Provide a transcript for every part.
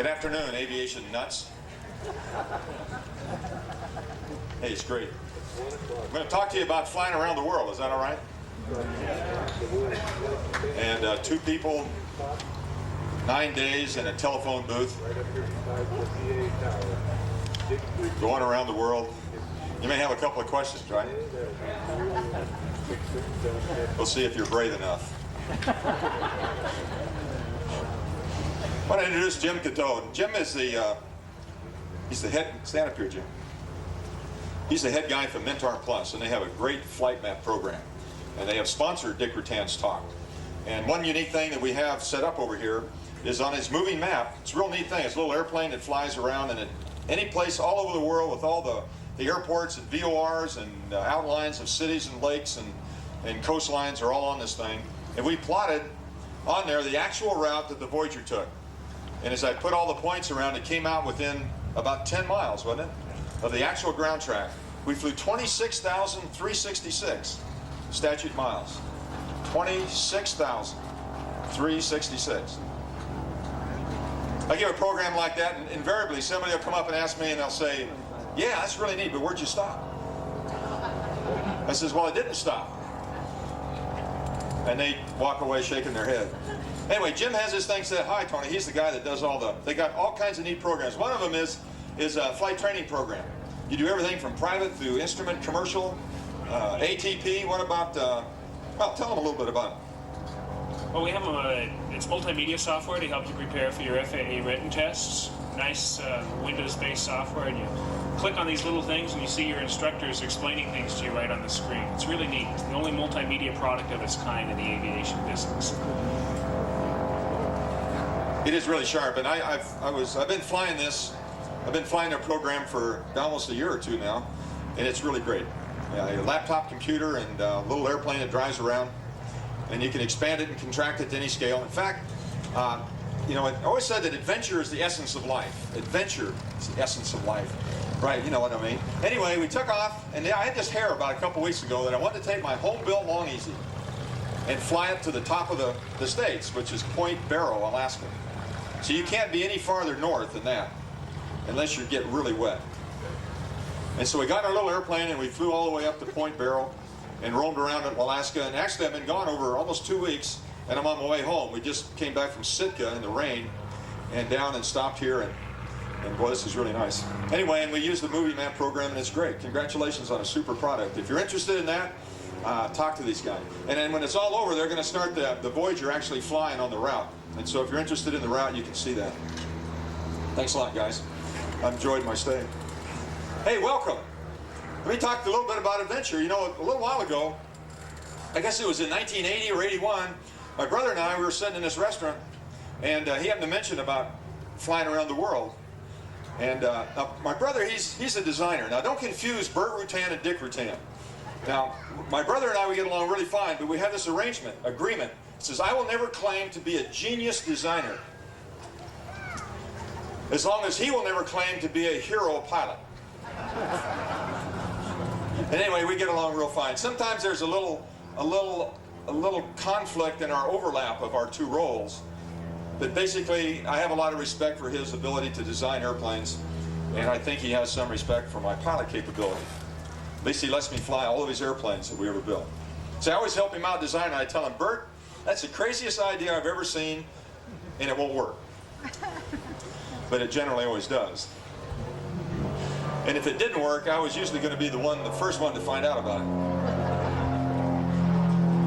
Good afternoon, aviation nuts. Hey, it's great. I'm going to talk to you about flying around the world. Is that all right? And 2 people, 9 days in a telephone booth, going around the world. You may have a couple of questions, right? We'll see if you're brave enough. I want to introduce Jim Cadeau. Jim is he's the head, stand up here, Jim. He's the head guy for Mentor Plus, and they have a great flight map program. And they have sponsored Dick Rutan's talk. And one unique thing that we have set up over here is on his moving map. It's a real neat thing. It's a little airplane that flies around, and at any place all over the world with all the airports and VORs and outlines of cities and lakes and coastlines are all on this thing. And we plotted on there the actual route that the Voyager took. And as I put all the points around, it came out within about 10 miles, wasn't it, of the actual ground track. We flew 26,366 statute miles. 26,366. I give a program like that, and invariably somebody will come up and ask me, and they'll say, yeah, that's really neat, but where'd you stop? I says, well, I didn't stop. And they walk away shaking their head. Anyway, Jim has this thing said, hi, Tony. He's the guy that does they got all kinds of neat programs. One of them is a flight training program. You do everything from private through instrument, commercial, ATP. What about, well, tell them a little bit about it. Well, we have it's multimedia software to help you prepare for your FAA written tests. Nice Windows-based software, and you click on these little things and you see your instructors explaining things to you right on the screen. It's really neat. It's the only multimedia product of its kind in the aviation business. It is really sharp, and I've been flying this. I've been flying their program for almost a year or 2 now, and it's really great. A laptop computer and a little airplane that drives around, and you can expand it and contract it to any scale. In fact, you know, I always said that adventure is the essence of life. Adventure is the essence of life. Right, you know what I mean. Anyway, we took off, and I had this hair about a couple weeks ago that I wanted to take my home-built Long Easy and fly it to the top of the States, which is Point Barrow, Alaska. So you can't be any farther north than that, unless you get really wet. And so we got in our little airplane and we flew all the way up to Point Barrow and roamed around in Alaska. And actually I've been gone over almost 2 weeks, and I'm on my way home. We just came back from Sitka in the rain and down and stopped here, and boy, this is really nice. Anyway, and we use the movie map program, and it's great. Congratulations on a super product. If you're interested in that, talk to these guys. And then when it's all over, they're going to start the Voyager actually flying on the route. And so if you're interested in the route, you can see that. Thanks a lot, guys. I've enjoyed my stay. Hey, welcome. Let me talk a little bit about adventure. You know, a little while ago, I guess it was in 1980 or 81, my brother and I, we were sitting in this restaurant, and he happened to mention about flying around the world. And my brother, he's a designer. Now, don't confuse Bert Rutan and Dick Rutan. Now, my brother and I, we get along really fine, but we have this agreement. It says, I will never claim to be a genius designer, as long as he will never claim to be a hero pilot. And anyway, we get along real fine. Sometimes there's a little conflict in our overlap of our 2 roles. But basically, I have a lot of respect for his ability to design airplanes, and I think he has some respect for my pilot capability. At least he lets me fly all of his airplanes that we ever built. So I always help him out design, and I tell him, Bert, that's the craziest idea I've ever seen, and it won't work. But it generally always does. And if it didn't work, I was usually going to be the first one to find out about it.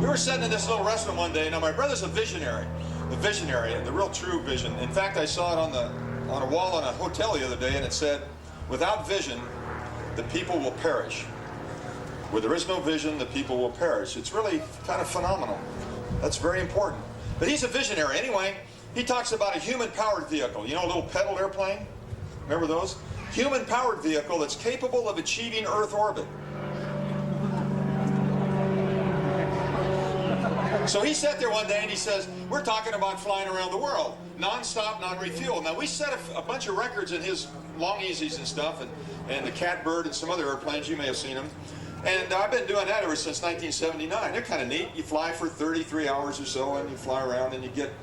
We were sitting in this little restaurant one day. Now, my brother's a visionary, the real true vision. In fact, I saw it on a wall in a hotel the other day, and it said, without vision, the people will perish. Where there is no vision, the people will perish. It's really kind of phenomenal. That's very important. But he's a visionary. Anyway, he talks about a human-powered vehicle. You know, a little pedal airplane? Remember those? Human-powered vehicle that's capable of achieving Earth orbit. So he sat there one day and he says, we're talking about flying around the world, non-stop, non-refuel. Now, we set a bunch of records in his Long Easies and stuff, and the Catbird and some other airplanes, you may have seen them. And I've been doing that ever since 1979. They're kind of neat. You fly for 33 hours or so, and you fly around, and you get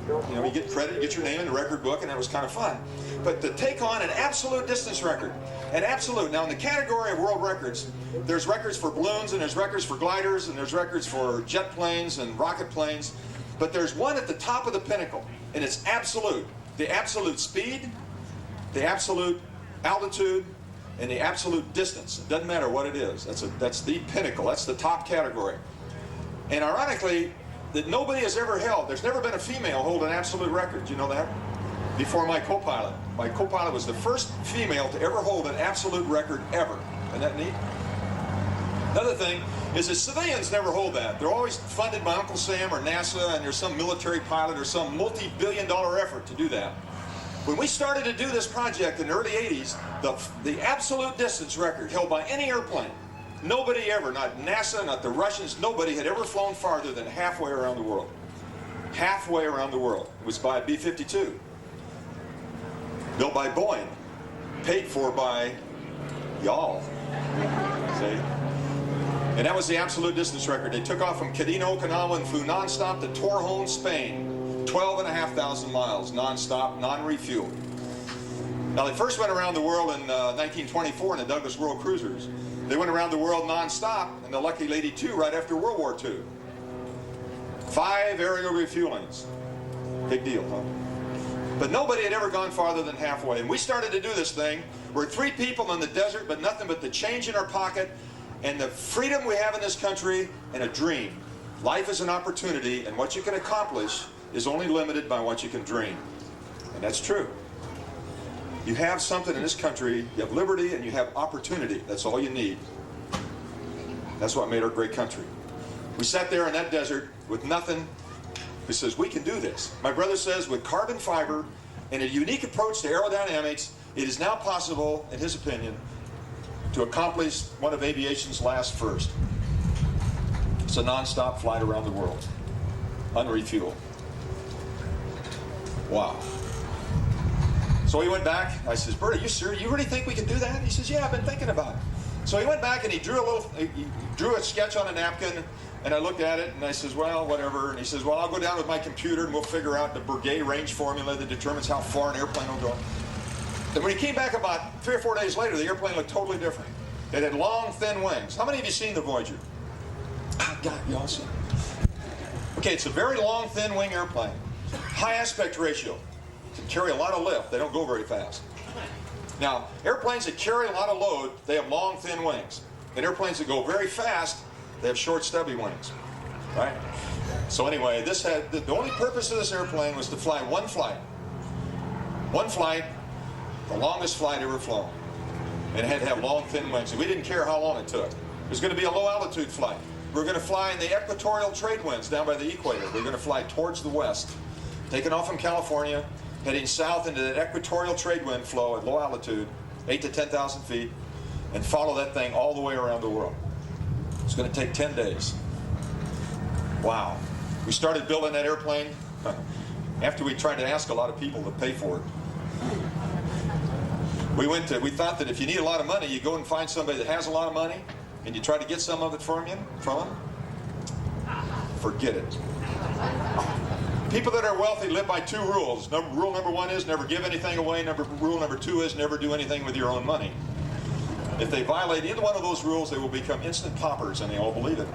You know, you get credit, you get your name in the record book, and that was kind of fun. But to take on an absolute distance record, an absolute. Now in the category of world records, there's records for balloons, and there's records for gliders, and there's records for jet planes and rocket planes. But there's one at the top of the pinnacle, and it's absolute. The absolute speed, the absolute altitude, and the absolute distance. It doesn't matter what it is. That's the pinnacle. That's the top category. And ironically, that nobody has ever held. There's never been a female hold an absolute record. Do you know that? Before my co-pilot. My co-pilot was the first female to ever hold an absolute record ever. Isn't that neat? Another thing is that civilians never hold that. They're always funded by Uncle Sam or NASA, and there's some military pilot or some multi-billion-dollar effort to do that. When we started to do this project in the early 80s, the absolute distance record held by any airplane, nobody ever, not NASA, not the Russians, nobody had ever flown farther than halfway around the world. Halfway around the world. It was by a B-52. Built by Boeing. Paid for by y'all. See? And that was the absolute distance record. They took off from Cadena, Okinawa, and flew nonstop to Torrejon, Spain. 12,500 miles, nonstop, non-refueled. Now, they first went around the world in 1924 in the Douglas World Cruisers. They went around the world nonstop in the Lucky Lady 2 right after World War II. 5 aerial refuelings. Big deal, huh? But nobody had ever gone farther than halfway. And we started to do this thing. We're 3 people in the desert, but nothing but the change in our pocket and the freedom we have in this country and a dream. Life is an opportunity, and what you can accomplish is only limited by what you can dream. And that's true. You have something in this country, you have liberty and you have opportunity. That's all you need. That's what made our great country. We sat there in that desert with nothing. He says, we can do this. My brother says, with carbon fiber and a unique approach to aerodynamics, it is now possible, in his opinion, to accomplish one of aviation's last first. It's a non-stop flight around the world, unrefueled. Wow. So he went back. I says, Bert, are you serious? You really think we can do that? He says, yeah, I've been thinking about it. So he went back and he drew a sketch on a napkin, and I looked at it and I says, well, whatever. And he says, well, I'll go down with my computer and we'll figure out the Breguet range formula that determines how far an airplane will go. And when he came back about 3 or 4 days later, the airplane looked totally different. It had long, thin wings. How many of you seen the Voyager? Oh, God, you all seen it? Okay, it's a very long, thin wing airplane. High aspect ratio. Can carry a lot of lift. They don't go very fast. Now, airplanes that carry a lot of load, they have long, thin wings. And airplanes that go very fast, they have short, stubby wings. Right? So anyway, this had the only purpose of this airplane was to fly one flight. One flight, the longest flight ever flown. And it had to have long, thin wings. And we didn't care how long it took. It was going to be a low-altitude flight. We were going to fly in the equatorial trade winds down by the equator. We were going to fly towards the west, taking off from California, heading south into that equatorial trade wind flow at low altitude, 8,000 to 10,000 feet, and follow that thing all the way around the world. It's going to take 10 days. Wow. We started building that airplane after we tried to ask a lot of people to pay for it. We thought that if you need a lot of money, you go and find somebody that has a lot of money, and you try to get some of it from them. Forget it. People that are wealthy live by 2 rules. Rule number 1 is never give anything away. Rule number 2 is never do anything with your own money. If they violate either one of those rules, they will become instant paupers, and they all believe it.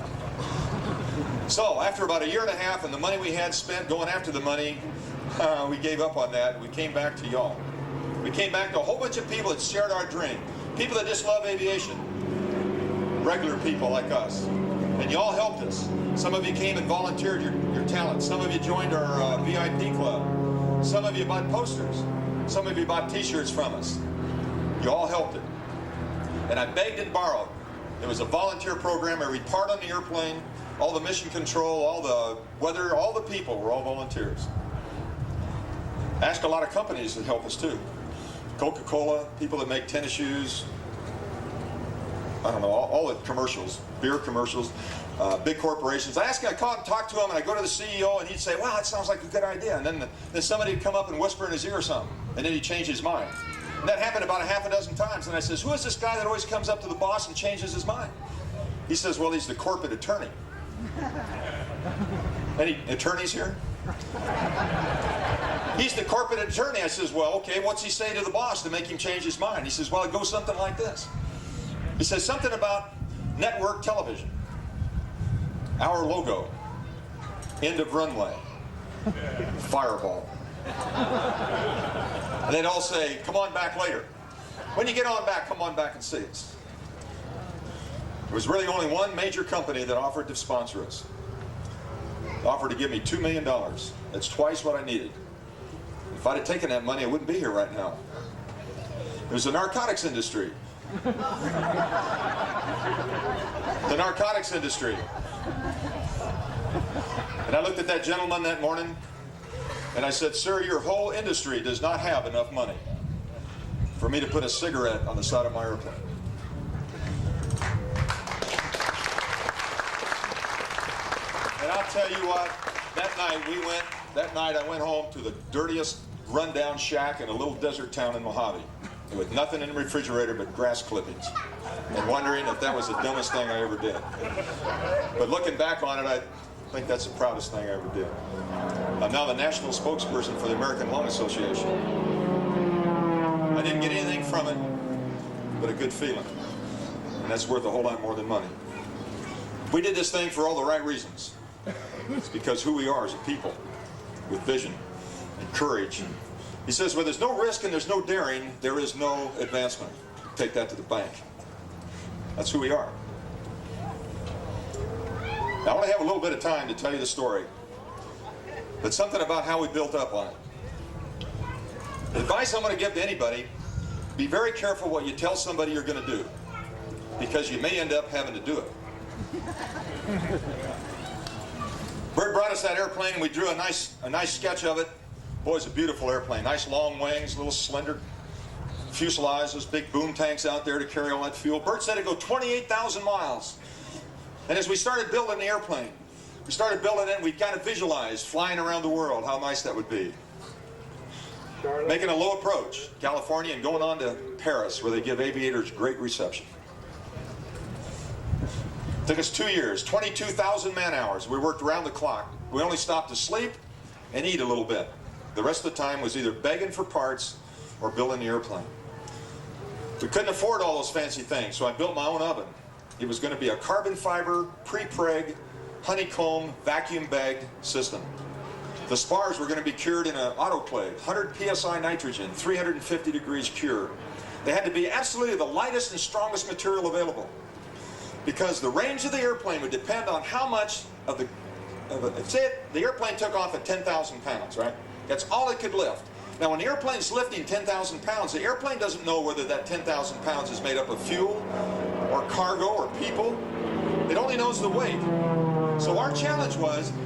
So after about 1.5 years and the money we had spent going after the money, we gave up on that. We came back to y'all. We came back to a whole bunch of people that shared our dream. People that just love aviation. Regular people like us. And you all helped us. Some of you came and volunteered your talent. Some of you joined our VIP club. Some of you bought posters. Some of you bought t-shirts from us. You all helped it. And I begged and borrowed. It was a volunteer program. Every part on the airplane, all the mission control, all the weather, all the people were all volunteers. I asked a lot of companies to help us too. Coca-Cola, people that make tennis shoes, I don't know, all the commercials, beer commercials, big corporations. I called and talked to him, and I go to the CEO, and he'd say, wow, that sounds like a good idea. And then somebody would come up and whisper in his ear or something, and then he'd change his mind. And that happened about 6 times. And I says, who is this guy that always comes up to the boss and changes his mind? He says, well, he's the corporate attorney. Any attorneys here? He's the corporate attorney. I says, well, okay, what's he say to the boss to make him change his mind? He says, well, it goes something like this. He says something about network television. Our logo. End of runway. Fireball. And they'd all say, come on back later. When you get on back, come on back and see us. There was really only one major company that offered to sponsor us. They offered to give me $2 million. That's twice what I needed. If I'd have taken that money, I wouldn't be here right now. It was the narcotics industry. The narcotics industry. And I looked at that gentleman that morning, and I said, sir, your whole industry does not have enough money for me to put a cigarette on the side of my airplane. And I'll tell you what, that night I went home to the dirtiest rundown shack in a little desert town in Mojave, with nothing in the refrigerator but grass clippings, and wondering if that was the dumbest thing I ever did. But looking back on it, I think that's the proudest thing I ever did. I'm now the national spokesperson for the American Lung Association. I didn't get anything from it but a good feeling, and that's worth a whole lot more than money. We did this thing for all the right reasons. It's because who we are as a people, with vision and courage. He says, where there's no risk and there's no daring, there is no advancement. Take that to the bank. That's who we are. Now, I only have a little bit of time to tell you the story, but something about how we built up on it. The advice I'm going to give to anybody, be very careful what you tell somebody you're going to do, because you may end up having to do it. Bert brought us that airplane, and we drew a nice sketch of it. Boy, it's a beautiful airplane. Nice long wings, little slender fuselage, those big boom tanks out there to carry all that fuel. Bert said it'd go 28,000 miles. And as we started building the airplane, we started building it, and we kind of visualized flying around the world, how nice that would be. Making a low approach, California, and going on to Paris, where they give aviators great reception. Took us 2 years, 22,000 man-hours. We worked around the clock. We only stopped to sleep and eat a little bit. The rest of the time was either begging for parts or building the airplane. We couldn't afford all those fancy things, so I built my own oven. It was going to be a carbon fiber, pre-preg, honeycomb, vacuum-bagged system. The spars were going to be cured in an autoclave, 100 psi nitrogen, 350 degrees cure. They had to be absolutely the lightest and strongest material available, because the range of the airplane would depend on how much of the say the airplane took off at 10,000 pounds, right? That's all it could lift. Now, when the airplane's lifting 10,000 pounds, the airplane doesn't know whether that 10,000 pounds is made up of fuel or cargo or people. It only knows the weight. So our challenge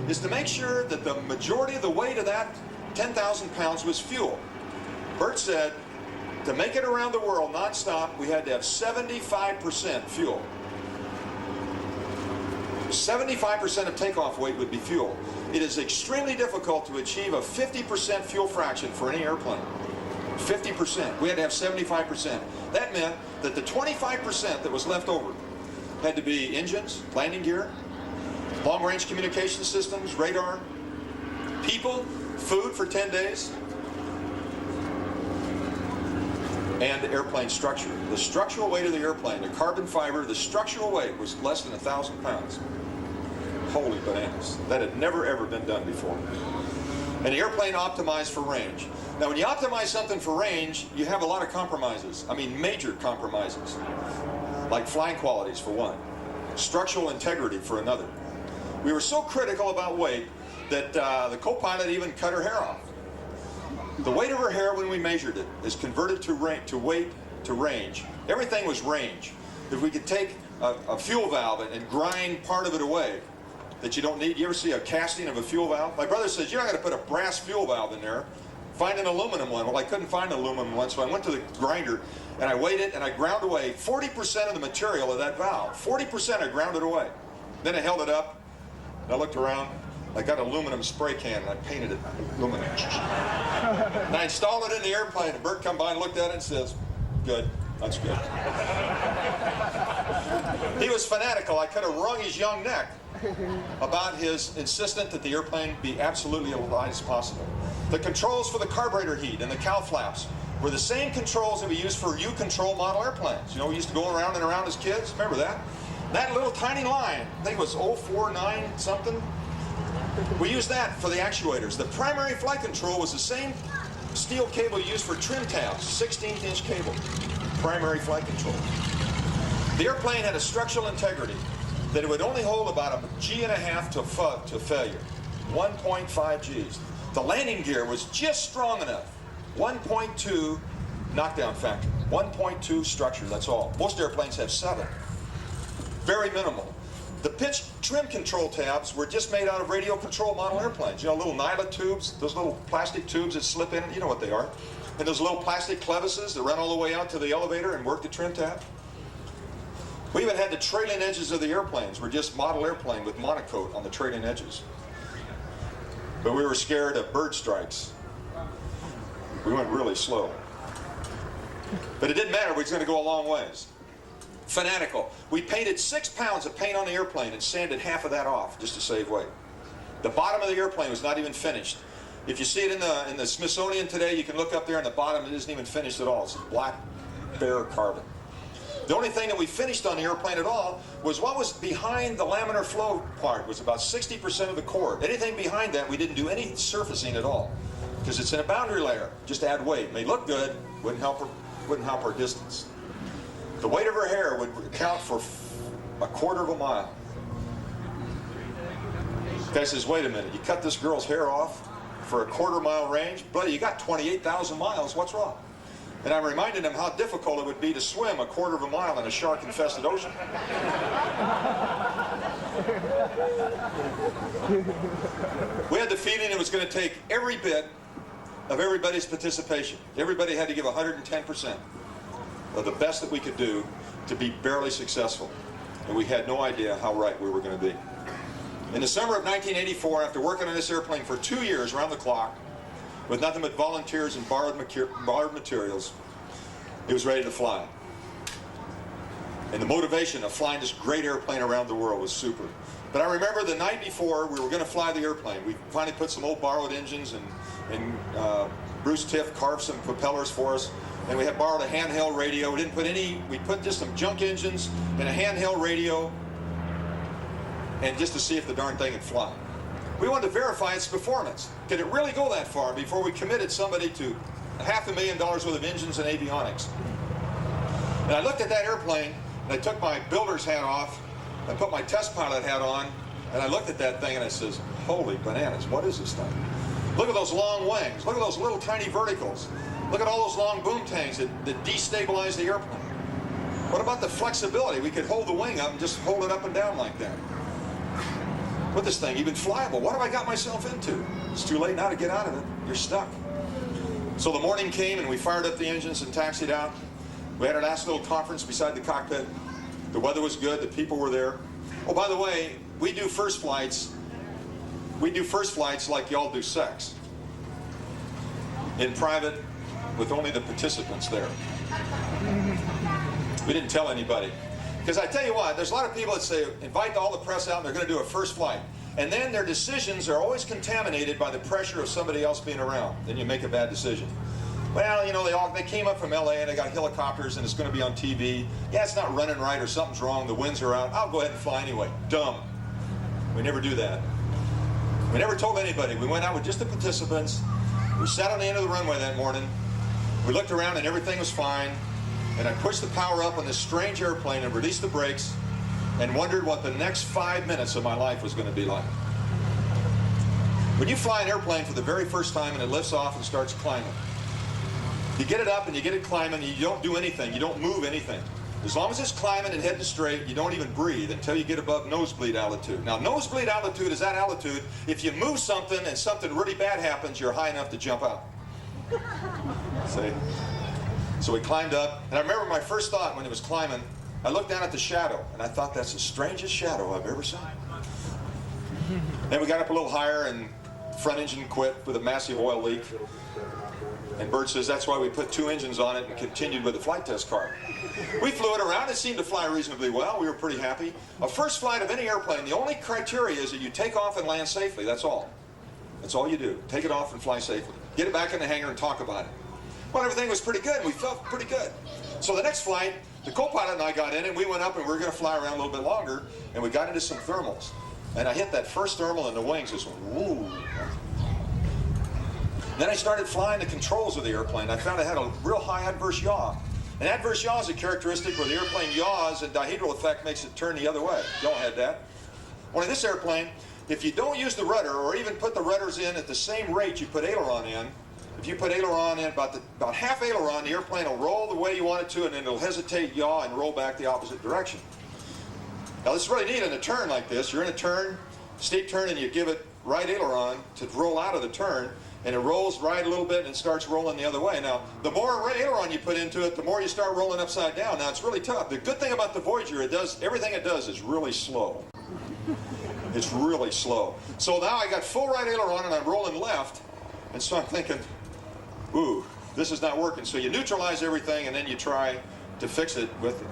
is to make sure that the majority of the weight of that 10,000 pounds was fuel. Bert said, to make it around the world nonstop, we had to have 75% fuel. 75% of takeoff weight would be fuel. It is extremely difficult to achieve a 50% fuel fraction for any airplane. 50%. We had to have 75%. That meant that the 25% that was left over had to be engines, landing gear, long-range communication systems, radar, people, food for 10 days, and airplane structure. The structural weight of the airplane, the carbon fiber, the structural weight was less than 1,000 pounds. Holy bananas. That had never ever been done before. And the airplane optimized for range. Now, when you optimize something for range, you have a lot of compromises. I mean, major compromises. Like flying qualities, for one. Structural integrity, for another. We were so critical about weight that the co-pilot even cut her hair off. The weight of her hair when we measured it is converted to weight to range. Everything was range. If we could take a fuel valve and grind part of it away that you don't need. You ever see a casting of a fuel valve? My brother says, you're not going to put a brass fuel valve in there. Find an aluminum one. Well, I couldn't find an aluminum one, so I went to the grinder and I weighed it and I ground away 40% of the material of that valve. 40% I ground it away. Then I held it up and I looked around. I got an aluminum spray can and I painted it aluminum. And I installed it in the airplane, and Bert come by and looked at it and says, good, that's good. He was fanatical. I could have wrung his young neck. about his insistence that the airplane be absolutely as light as possible. The controls for the carburetor heat and the cowl flaps were the same controls that we used for U-control model airplanes. You know, we used to go around and around as kids. Remember that? That little tiny line, I think it was 049 something. We used that for the actuators. The primary flight control was the same steel cable used for trim tabs, 16-inch cable. Primary flight control. The airplane had a structural integrity that it would only hold about a G1/2 to failure. 1.5 Gs. The landing gear was just strong enough. 1.2 knockdown factor. 1.2 structure, that's all. Most airplanes have 7. Very minimal. The pitch trim control tabs were just made out of radio control model airplanes. You know, little nyla tubes, those little plastic tubes that slip in, you know what they are. And those little plastic clevises that run all the way out to the elevator and work the trim tab. We even had the trailing edges of the airplanes. Were just model airplane with monocoat on the trailing edges. But we were scared of bird strikes. We went really slow. But it didn't matter, we was going to go a long ways. Fanatical. We painted 6 pounds of paint on the airplane and sanded half of that off just to save weight. The bottom of the airplane was not even finished. If you see it in the Smithsonian today, you can look up there and the bottom, it isn't even finished at all. It's black, bare carbon. The only thing that we finished on the airplane at all was what was behind the laminar flow part. It was about 60% of the core. Anything behind that, we didn't do any surfacing at all. Because it's in a boundary layer. Just add weight. It may look good, wouldn't help our distance. The weight of her hair would account for 1/4 of a mile. The guy says, wait a minute, you cut this girl's hair off for a 1/4 mile range? Buddy, you got 28,000 miles, what's wrong? And I'm reminding him how difficult it would be to swim 1/4 of a mile in a shark-infested ocean. We had the feeling it was going to take every bit of everybody's participation. Everybody had to give 110% of the best that we could do to be barely successful. And we had no idea how right we were going to be. In the summer of 1984, after working on this airplane for 2 years around the clock, with nothing but volunteers and borrowed materials, it was ready to fly. And the motivation of flying this great airplane around the world was super. But I remember the night before we were going to fly the airplane, we finally put some old borrowed engines and Bruce Tiff carved some propellers for us. And we had borrowed a handheld radio. We didn't put any, we put just some junk engines and a handheld radio, and just to see if the darn thing would fly. We wanted to verify its performance. Could it really go that far before we committed somebody to $500,000 worth of engines and avionics? And I looked at that airplane, and I took my builder's hat off, I put my test pilot hat on, and I looked at that thing and I says, holy bananas, what is this thing? Look at those long wings. Look at those little tiny verticals. Look at all those long boom tanks that destabilize the airplane. What about the flexibility? We could hold the wing up and just hold it up and down like that. With this thing, even flyable. What have I got myself into? It's too late now to get out of it. You're stuck. So the morning came and we fired up the engines and taxied out. We had our last little conference beside the cockpit. The weather was good. The people were there. Oh, by the way, we do first flights. We do first flights like y'all do sex. In private, with only the participants there. We didn't tell anybody. Because I tell you what, there's a lot of people that say, invite all the press out and they're going to do a first flight. And then their decisions are always contaminated by the pressure of somebody else being around. Then you make a bad decision. Well, you know, they came up from LA and they got helicopters and it's going to be on TV. Yeah, it's not running right or something's wrong, the winds are out. I'll go ahead and fly anyway. Dumb. We never do that. We never told anybody. We went out with just the participants. We sat on the end of the runway that morning. We looked around and everything was fine. And I pushed the power up on this strange airplane and released the brakes and wondered what the next 5 minutes of my life was going to be like. When you fly an airplane for the very first time and it lifts off and starts climbing, you get it up and you get it climbing and you don't do anything. You don't move anything. As long as it's climbing and heading straight, you don't even breathe until you get above nosebleed altitude. Now, nosebleed altitude is that altitude. If you move something and something really bad happens, you're high enough to jump out. See? So we climbed up, and I remember my first thought when it was climbing, I looked down at the shadow, and I thought that's the strangest shadow I've ever seen. Then we got up a little higher, and front engine quit with a massive oil leak. And Bert says that's why we put 2 engines on it and continued with the flight test car. We flew it around. It seemed to fly reasonably well. We were pretty happy. A first flight of any airplane, the only criteria is that you take off and land safely. That's all. That's all you do. Take it off and fly safely. Get it back in the hangar and talk about it. Well, everything was pretty good. We felt pretty good. So the next flight, the co-pilot and I got in, and we went up, and we were going to fly around a little bit longer, and we got into some thermals. And I hit that first thermal in the wings. Just went, woo. Then I started flying the controls of the airplane. I found I had a real high adverse yaw. An adverse yaw is a characteristic where the airplane yaws and dihedral effect makes it turn the other way. Y'all had that. Well, in this airplane, if you don't use the rudder or even put the rudders in at the same rate you put aileron in, if you put aileron in about half aileron, the airplane will roll the way you want it to, and then it'll hesitate, yaw, and roll back the opposite direction. Now, this is really neat in a turn like this. You're in a turn, steep turn, and you give it right aileron to roll out of the turn, and it rolls right a little bit and starts rolling the other way. Now, the more aileron you put into it, the more you start rolling upside down. Now, it's really tough. The good thing about the Voyager, everything it does is really slow. It's really slow. So now I got full right aileron, and I'm rolling left, and so I'm thinking, ooh, this is not working. So you neutralize everything, and then you try to fix it with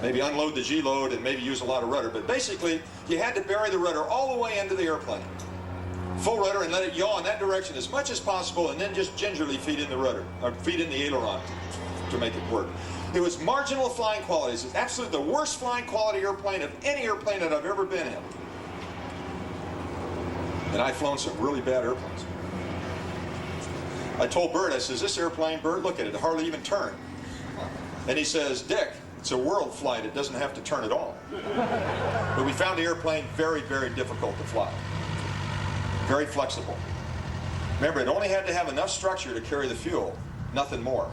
maybe unload the G-load and maybe use a lot of rudder. But basically, you had to bury the rudder all the way into the airplane. Full rudder and let it yaw in that direction as much as possible, and then just gingerly feed in the rudder, or feed in the aileron to make it work. It was marginal flying qualities. It's absolutely the worst flying quality airplane of any airplane that I've ever been in. And I've flown some really bad airplanes. I told Bert, I says, this airplane, Bert, look at it, it hardly even turned. And he says, Dick, it's a world flight, it doesn't have to turn at all. But we found the airplane very, very difficult to fly. Very flexible. Remember, it only had to have enough structure to carry the fuel, nothing more.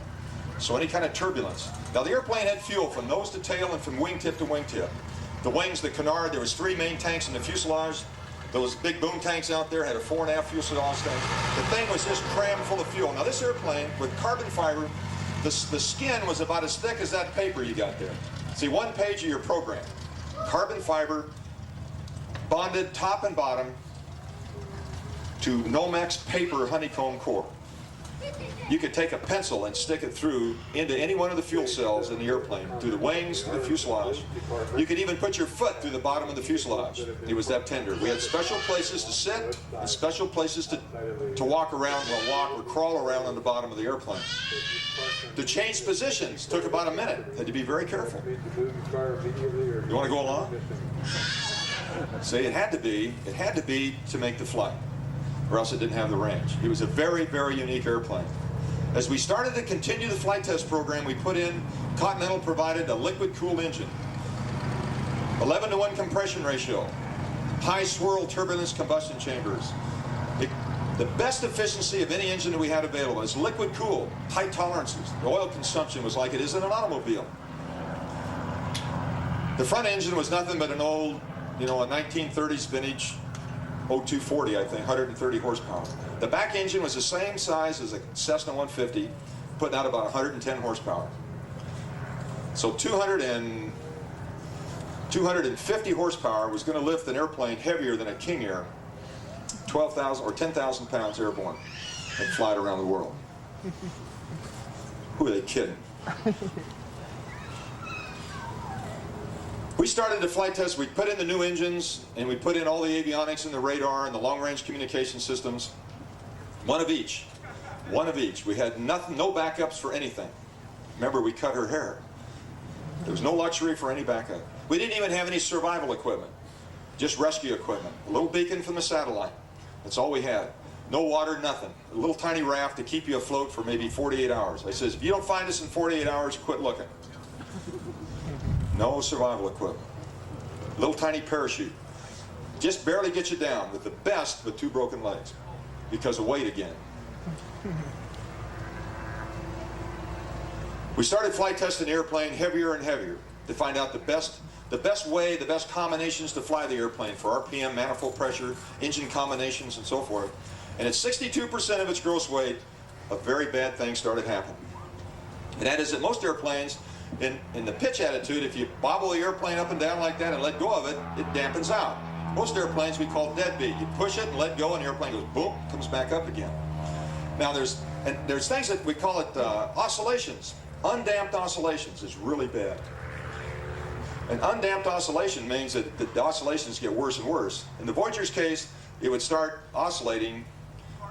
So any kind of turbulence. Now the airplane had fuel from nose to tail and from wingtip to wingtip. The wings, the canard, there was 3 main tanks in the fuselage. Those big boom tanks out there had a 4.5 fuselage tank. The thing was just crammed full of fuel. Now this airplane, with carbon fiber, the skin was about as thick as that paper you got there. See, 1 page of your program. Carbon fiber, bonded top and bottom to Nomex paper honeycomb core. You could take a pencil and stick it through into any one of the fuel cells in the airplane, through the wings, to the fuselage. You could even put your foot through the bottom of the fuselage. It was that tender. We had special places to sit and special places to walk around, or crawl around on the bottom of the airplane. To change positions took about a minute. Had to be very careful. You want to go along? See, it had to be to make the flight, or else it didn't have the range. It was a very, very unique airplane. As we started to continue the flight test program, we put in, Continental provided a liquid-cooled engine, 11-to-1 compression ratio, high swirl turbulence combustion chambers. The best efficiency of any engine that we had available is liquid-cooled, high tolerances. The oil consumption was like it is in an automobile. The front engine was nothing but an old, a 1930s vintage 0240, I think, 130 horsepower. The back engine was the same size as a Cessna 150, putting out about 110 horsepower. So 250 horsepower was going to lift an airplane heavier than a King Air, 12,000 or 10,000 pounds airborne, and fly it around the world. Who are they kidding? We started the flight test. We put in the new engines, and we put in all the avionics and the radar and the long-range communication systems. One of each. One of each. We had nothing, no backups for anything. Remember, we cut her hair. There was no luxury for any backup. We didn't even have any survival equipment. Just rescue equipment. A little beacon from the satellite. That's all we had. No water, nothing. A little tiny raft to keep you afloat for maybe 48 hours. I says, if you don't find us in 48 hours, quit looking. No survival equipment. Little tiny parachute. Just barely get you down, with the best with 2 broken legs. Because of weight again. We started flight testing the airplane heavier and heavier to find out the best way, the best combinations to fly the airplane for RPM, manifold pressure, engine combinations, and so forth. And at 62% of its gross weight, a very bad thing started happening. And that is that most airplanes, in the pitch attitude, if you bobble the airplane up and down like that and let go of it, it dampens out. Most airplanes we call deadbeat. You push it and let go, and the airplane goes boom, comes back up again. Now there's things that we call it oscillations. Undamped oscillations is really bad. An undamped oscillation means that the oscillations get worse and worse. In the Voyager's case, it would start oscillating,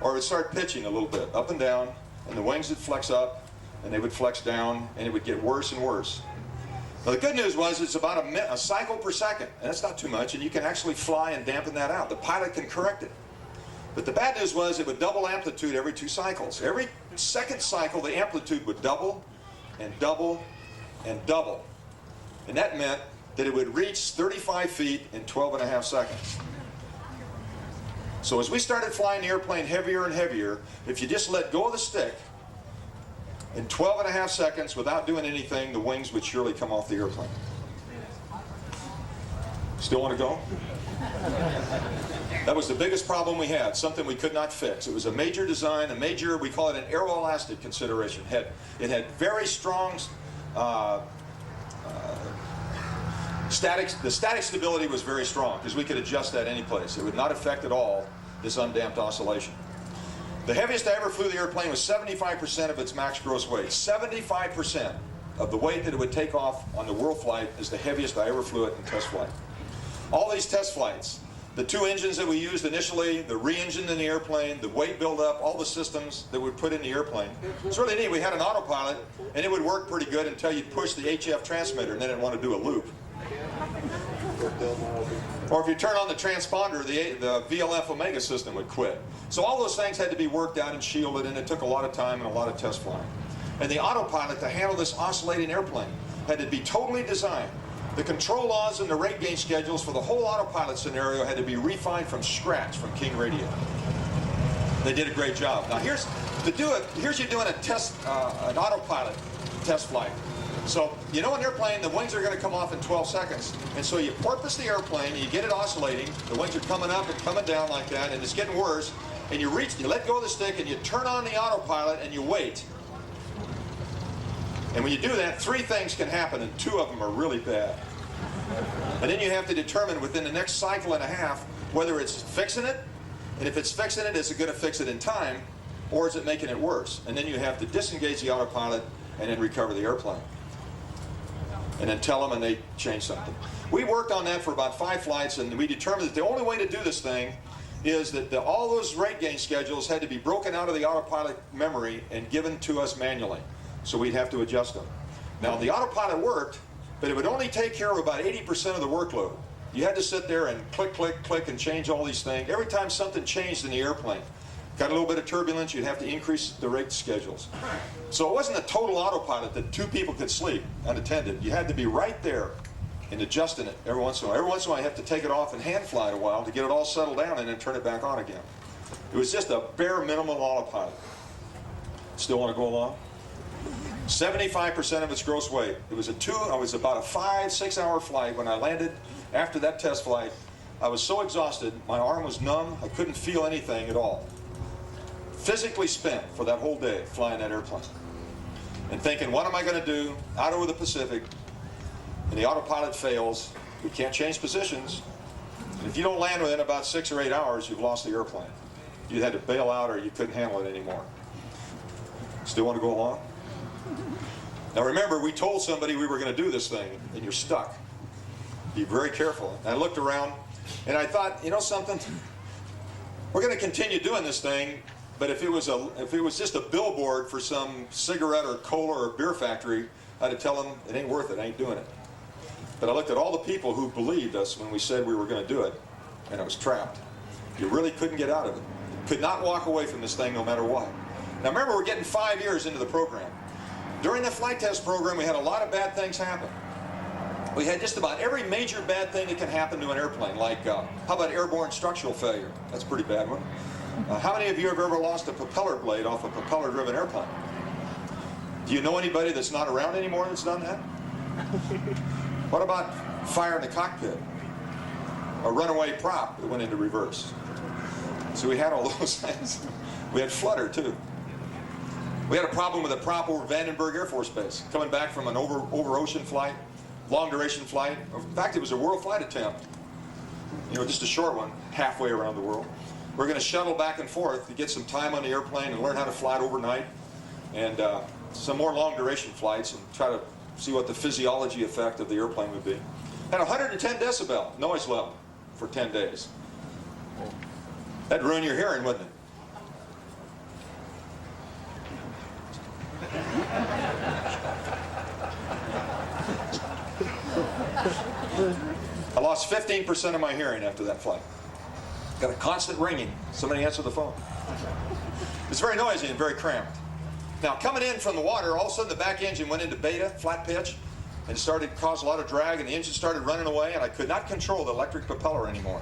or it would start pitching a little bit, up and down, and the wings would flex up, and they would flex down, and it would get worse and worse. Now the good news was it's about a cycle per second, and that's not too much, and you can actually fly and dampen that out. The pilot can correct it. But the bad news was it would double amplitude every 2 cycles. Every second cycle, the amplitude would double and double and double. And that meant that it would reach 35 feet in 12.5 seconds. So as we started flying the airplane heavier and heavier, if you just let go of the stick, in 12.5 seconds, without doing anything, the wings would surely come off the airplane. Still want to go? That was the biggest problem we had, something we could not fix. It was a major design, we call it an aeroelastic consideration. It had very strong the static stability was very strong because we could adjust that any place. It would not affect at all this undamped oscillation. The heaviest I ever flew the airplane was 75% of its max gross weight. 75% of the weight that it would take off on the world flight is the heaviest I ever flew it in test flight. All these test flights, the 2 engines that we used initially, the re-engine in the airplane, the weight buildup, all the systems that we put in the airplane. It's really neat. We had an autopilot, and it would work pretty good until you'd push the HF transmitter, and then it'd want to do a loop. Or if you turn on the transponder, the VLF Omega system would quit. So all those things had to be worked out and shielded, and it took a lot of time and a lot of test flying. And the autopilot, to handle this oscillating airplane, had to be totally designed. The control laws and the rate gain schedules for the whole autopilot scenario had to be refined from scratch from King Radio. They did a great job. Now here's you doing an autopilot test flight. So you know an airplane, the wings are going to come off in 12 seconds. And so you porpoise the airplane, you get it oscillating, the wings are coming up and coming down like that, and it's getting worse, and you let go of the stick and you turn on the autopilot and you wait. And when you do that, 3 things can happen, and 2 of them are really bad. And then you have to determine within the next cycle and a half whether it's fixing it, and if it's fixing it, is it going to fix it in time, or is it making it worse? And then you have to disengage the autopilot and then recover the airplane. And then tell them, and they change something. We worked on that for about 5 flights, and we determined that the only way to do this thing is that all those rate gain schedules had to be broken out of the autopilot memory and given to us manually. So we'd have to adjust them. Now the autopilot worked, but it would only take care of about 80% of the workload. You had to sit there and click, click, click, and change all these things. Every time something changed in the airplane, got a little bit of turbulence, you'd have to increase the rate schedules. So it wasn't a total autopilot that 2 people could sleep unattended. You had to be right there and adjusting it every once in a while. Every once in a while you have to take it off and hand fly it a while to get it all settled down and then turn it back on again. It was just a bare minimum autopilot. Still want to go along? 75% of its gross weight. It was about a 5-6 hour flight. When I landed after that test flight, I was so exhausted, my arm was numb, I couldn't feel anything at all. Physically spent for that whole day flying that airplane. And thinking, what am I going to do out over the Pacific? And the autopilot fails. We can't change positions. And if you don't land within about 6 or 8 hours, you've lost the airplane. You had to bail out or you couldn't handle it anymore. Still want to go along? Now remember, we told somebody we were going to do this thing, and you're stuck. Be very careful. And I looked around, and I thought, you know something? We're going to continue doing this thing, but if it was just a billboard for some cigarette or cola or beer factory, I'd tell them, it ain't worth it, I ain't doing it. But I looked at all the people who believed us when we said we were going to do it, and I was trapped. You really couldn't get out of it. Could not walk away from this thing no matter what. Now remember, we're getting 5 years into the program. During the flight test program, we had a lot of bad things happen. We had just about every major bad thing that can happen to an airplane, like how about airborne structural failure? That's a pretty bad one. How many of you have ever lost a propeller blade off a propeller-driven airplane? Do you know anybody that's not around anymore that's done that? What about fire in the cockpit? A runaway prop that went into reverse. So we had all those things. We had flutter, too. We had a problem with a prop over Vandenberg Air Force Base, coming back from an over-ocean flight, long-duration flight. In fact, it was a world flight attempt. you know, just a short one, halfway around the world. We're going to shuttle back and forth to get some time on the airplane and learn how to fly it overnight, and some more long duration flights, and try to see what the physiology effect of the airplane would be. Had 110 decibel noise level for 10 days. That'd ruin your hearing, wouldn't it? I lost 15% of my hearing after that flight. Got a constant ringing. Somebody answered the phone. It's very noisy and very cramped. Now, coming in from the water, all of a sudden the back engine went into beta, flat pitch, and started to cause a lot of drag, and the engine started running away, and I could not control the electric propeller anymore.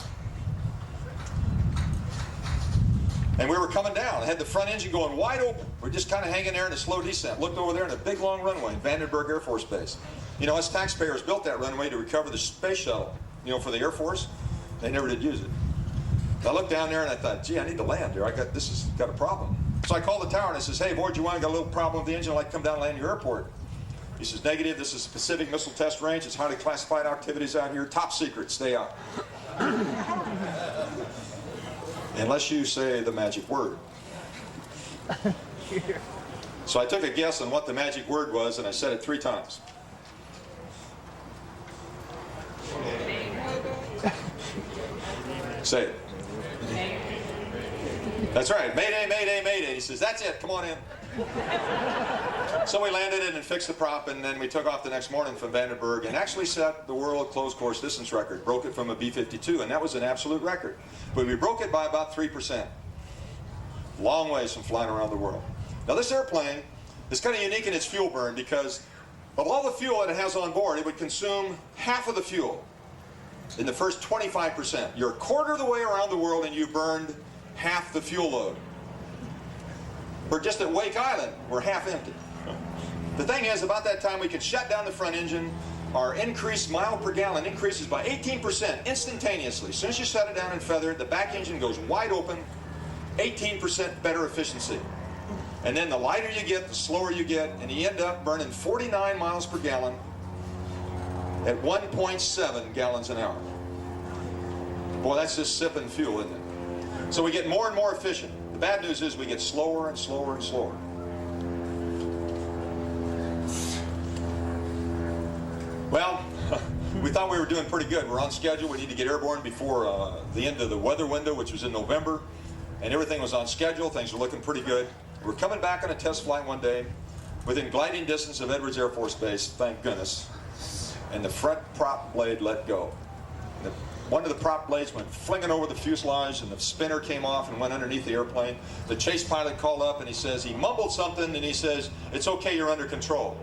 And we were coming down. I had the front engine going wide open. We're just kind of hanging there in a slow descent. Looked over there in a big long runway in Vandenberg Air Force Base. You know, us taxpayers built that runway to recover the space shuttle, you know, for the Air Force. They never did use it. I looked down there and I thought, gee, I need to land here. This has got a problem. So I called the tower and I says, hey, Voyager 1, got a little problem with the engine. I'd like to come down and land in your airport. He says, negative. This is Pacific Missile Test Range. It's highly classified activities out here. Top secret. Stay out. Unless you say the magic word. So I took a guess on what the magic word was, and I said it 3 times. Say it. That's right. Mayday, mayday, mayday. He says, that's it. Come on in. So we landed it and fixed the prop, and then we took off the next morning from Vandenberg and actually set the world closed course distance record. Broke it from a B-52, and that was an absolute record. But we broke it by about 3%. Long ways from flying around the world. Now this airplane is kind of unique in its fuel burn because of all the fuel that it has on board, it would consume half of the fuel in the first 25%. You're a quarter of the way around the world and you burned half the fuel load. We're just at Wake Island, we're half empty. The thing is, about that time we could shut down the front engine. Our increased mile per gallon increases by 18% instantaneously. As soon as you shut it down and feather it, the back engine goes wide open, 18% better efficiency. And then the lighter you get, the slower you get, and you end up burning 49 miles per gallon at 1.7 gallons an hour. Boy, that's just sipping fuel, isn't it? So we get more and more efficient. The bad news is we get slower and slower and slower. Well, we thought we were doing pretty good. We're on schedule. We need to get airborne before the end of the weather window, which was in November. And everything was on schedule. Things were looking pretty good. We're coming back on a test flight one day within gliding distance of Edwards Air Force Base, thank goodness. And the front prop blade let go. One of the prop blades went flinging over the fuselage, and the spinner came off and went underneath the airplane. The chase pilot called up and he says, he mumbled something and he says, it's okay, you're under control.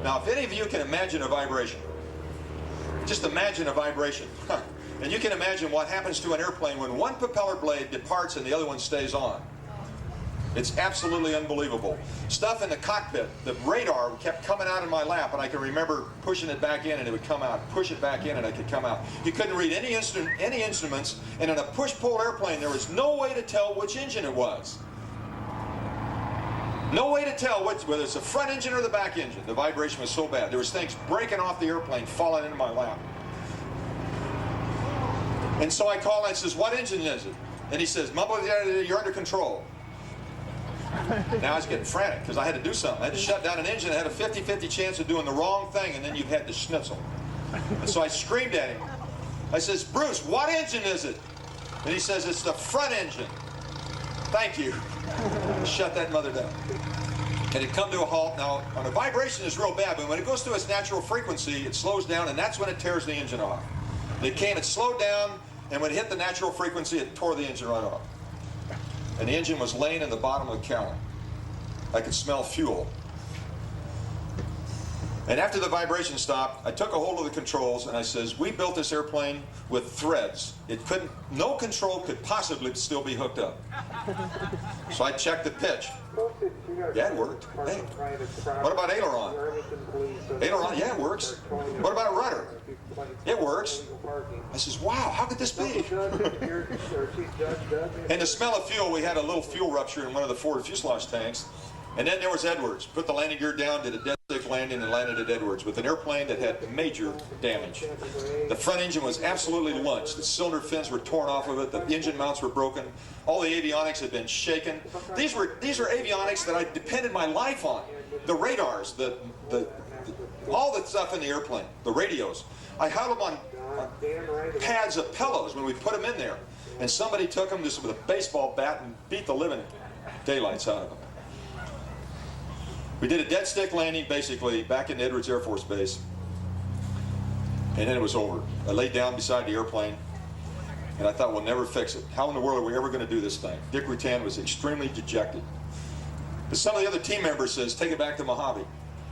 Now, if any of you can imagine a vibration, just imagine a vibration. And you can imagine what happens to an airplane when one propeller blade departs and the other one stays on. It's absolutely unbelievable. Stuff in the cockpit, the radar kept coming out in my lap, and I can remember pushing it back in and it would come out, push it back in and it could come out. You couldn't read any instruments, and in a push-pull airplane there was no way to tell which engine it was. No way to tell whether it's the front engine or the back engine. The vibration was so bad. There was things breaking off the airplane, falling into my lap. And so I called and I says, what engine is it? And he says, mumble, you're under control. Now I was getting frantic because I had to do something. I had to shut down an engine. I had a 50-50 chance of doing the wrong thing, and then you had the schnitzel. And so I screamed at him. I says, Bruce, what engine is it? And he says, it's the front engine. Thank you. Shut that mother down. And it come to a halt. Now, on a vibration is real bad, but when it goes to its natural frequency, it slows down, and that's when it tears the engine off. It slowed down, and when it hit the natural frequency, it tore the engine right off. And the engine was laying in the bottom of the cowling. I could smell fuel. And after the vibration stopped, I took a hold of the controls and I says, we built this airplane with threads. No control could possibly still be hooked up. So I checked the pitch. Yeah, it worked. Hey, what about aileron? Aileron, yeah, it works. What about a rudder? It works. I says, wow, how could this be? And to smell of fuel, we had a little fuel rupture in one of the forward fuselage tanks. And then there was Edwards. Put the landing gear down, did a dead stick landing, and landed at Edwards with an airplane that had major damage. The front engine was absolutely lunched. The cylinder fins were torn off of it. The engine mounts were broken. All the avionics had been shaken. These are avionics that I depended my life on. The radars, all the stuff in the airplane, the radios. I had them on pads of pillows when we put them in there. And somebody took them just with a baseball bat and beat the living daylights out of them. We did a dead stick landing, basically, back in Edwards Air Force Base. And then it was over. I laid down beside the airplane, and I thought, we'll never fix it. How in the world are we ever going to do this thing? Dick Rutan was extremely dejected. But some of the other team members says, take it back to Mojave.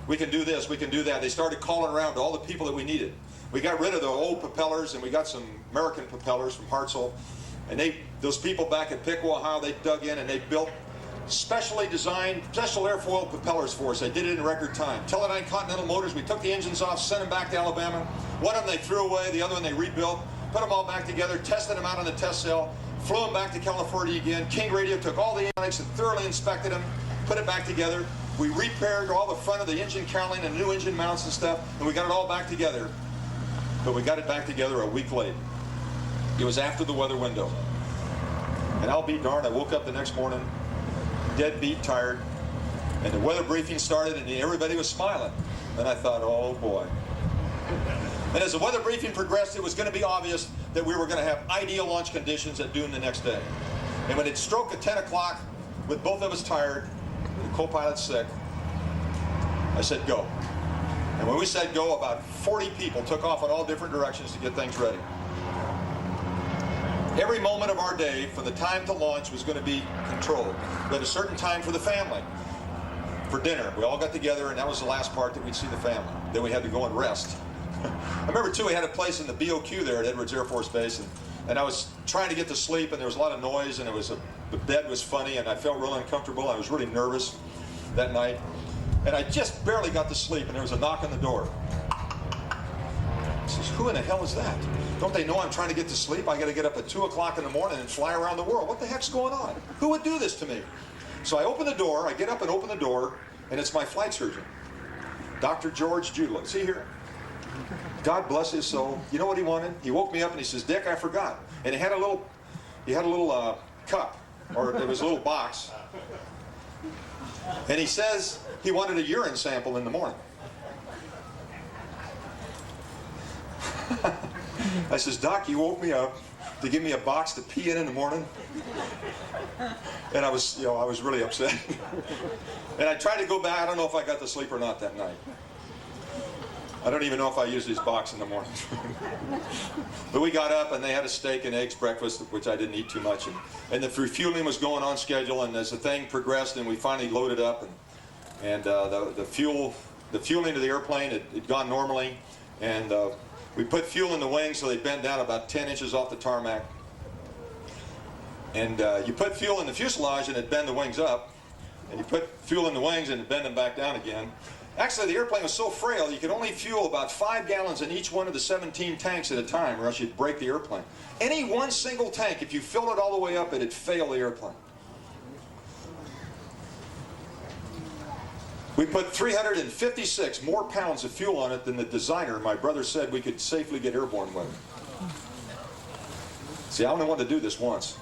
We can do this, we can do that. They started calling around to all the people that we needed. We got rid of the old propellers, and we got some American propellers from Hartzell. And those people back at Piqua, Ohio, they dug in and they built specially designed special airfoil propellers for us. They did it in record time. Teledyne Continental Motors, we took the engines off, sent them back to Alabama. One of them they threw away, the other one they rebuilt, put them all back together, tested them out on the test cell, flew them back to California again. King Radio took all the avionics and thoroughly inspected them, put it back together. We repaired all the front of the engine cowling and new engine mounts and stuff, and we got it all back together. But we got it back together a week late. It was after the weather window. And I'll be darned, I woke up the next morning, dead beat, tired, and the weather briefing started and everybody was smiling. And I thought, oh boy. And as the weather briefing progressed, it was going to be obvious that we were going to have ideal launch conditions at Dune the next day. And when it struck at 10 o'clock, with both of us tired, the co-pilot sick, I said go. And when we said go, about 40 people took off in all different directions to get things ready. Every moment of our day, from the time to launch, was going to be controlled. We had a certain time for the family, for dinner. We all got together, and that was the last part that we'd see the family. Then we had to go and rest. I remember, too, we had a place in the BOQ there at Edwards Air Force Base, and I was trying to get to sleep, and there was a lot of noise, and the bed was funny, and I felt real uncomfortable. I was really nervous that night. And I just barely got to sleep, and there was a knock on the door. I says, who in the hell is that? Don't they know I'm trying to get to sleep? I got to get up at 2 o'clock in the morning and fly around the world. What the heck's going on? Who would do this to me? So I open the door, I get up and open the door, and it's my flight surgeon, Dr. George Judlow. See here? God bless his soul. You know what he wanted? He woke me up and he says, Dick, I forgot. And he had a little cup, or it was a little box. And he says he wanted a urine sample in the morning. I says, Doc, you woke me up to give me a box to pee in the morning. And I was really upset. And I tried to go back. I don't know if I got to sleep or not that night. I don't even know if I used his box in the morning. But we got up and they had a steak and eggs breakfast, which I didn't eat too much. And the refueling was going on schedule. And as the thing progressed and we finally loaded up, and the fueling of the airplane had gone normally. And we put fuel in the wings so they bent down about 10 inches off the tarmac. And you put fuel in the fuselage and it bend the wings up. And you put fuel in the wings and it bend them back down again. Actually, the airplane was so frail, you could only fuel about 5 gallons in each one of the 17 tanks at a time, or else you'd break the airplane. Any one single tank, if you filled it all the way up, it'd fail the airplane. We put 356 more pounds of fuel on it than the designer, my brother, said we could safely get airborne with. See, I only wanted to do this once.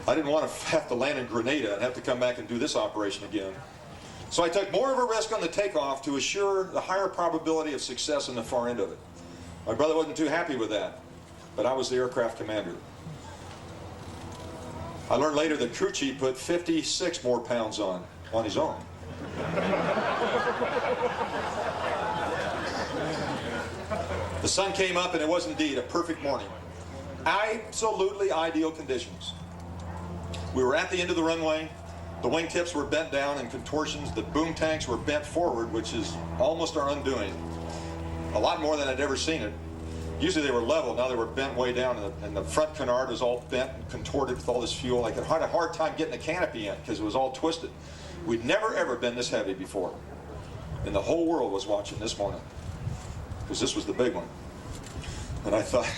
I didn't want to have to land in Grenada and have to come back and do this operation again. So I took more of a risk on the takeoff to assure the higher probability of success in the far end of it. My brother wasn't too happy with that, but I was the aircraft commander. I learned later that crew chief put 56 more pounds on his own. The sun came up and it was indeed a perfect morning. Absolutely ideal conditions. We were at the end of the runway. The wingtips were bent down in contortions. The boom tanks were bent forward, which is almost our undoing. A lot more than I'd ever seen it. Usually they were level, now they were bent way down, and the front canard was all bent and contorted with all this fuel. I had a hard time getting the canopy in because it was all twisted. We'd never ever been this heavy before. And the whole world was watching this morning, because this was the big one. And I thought,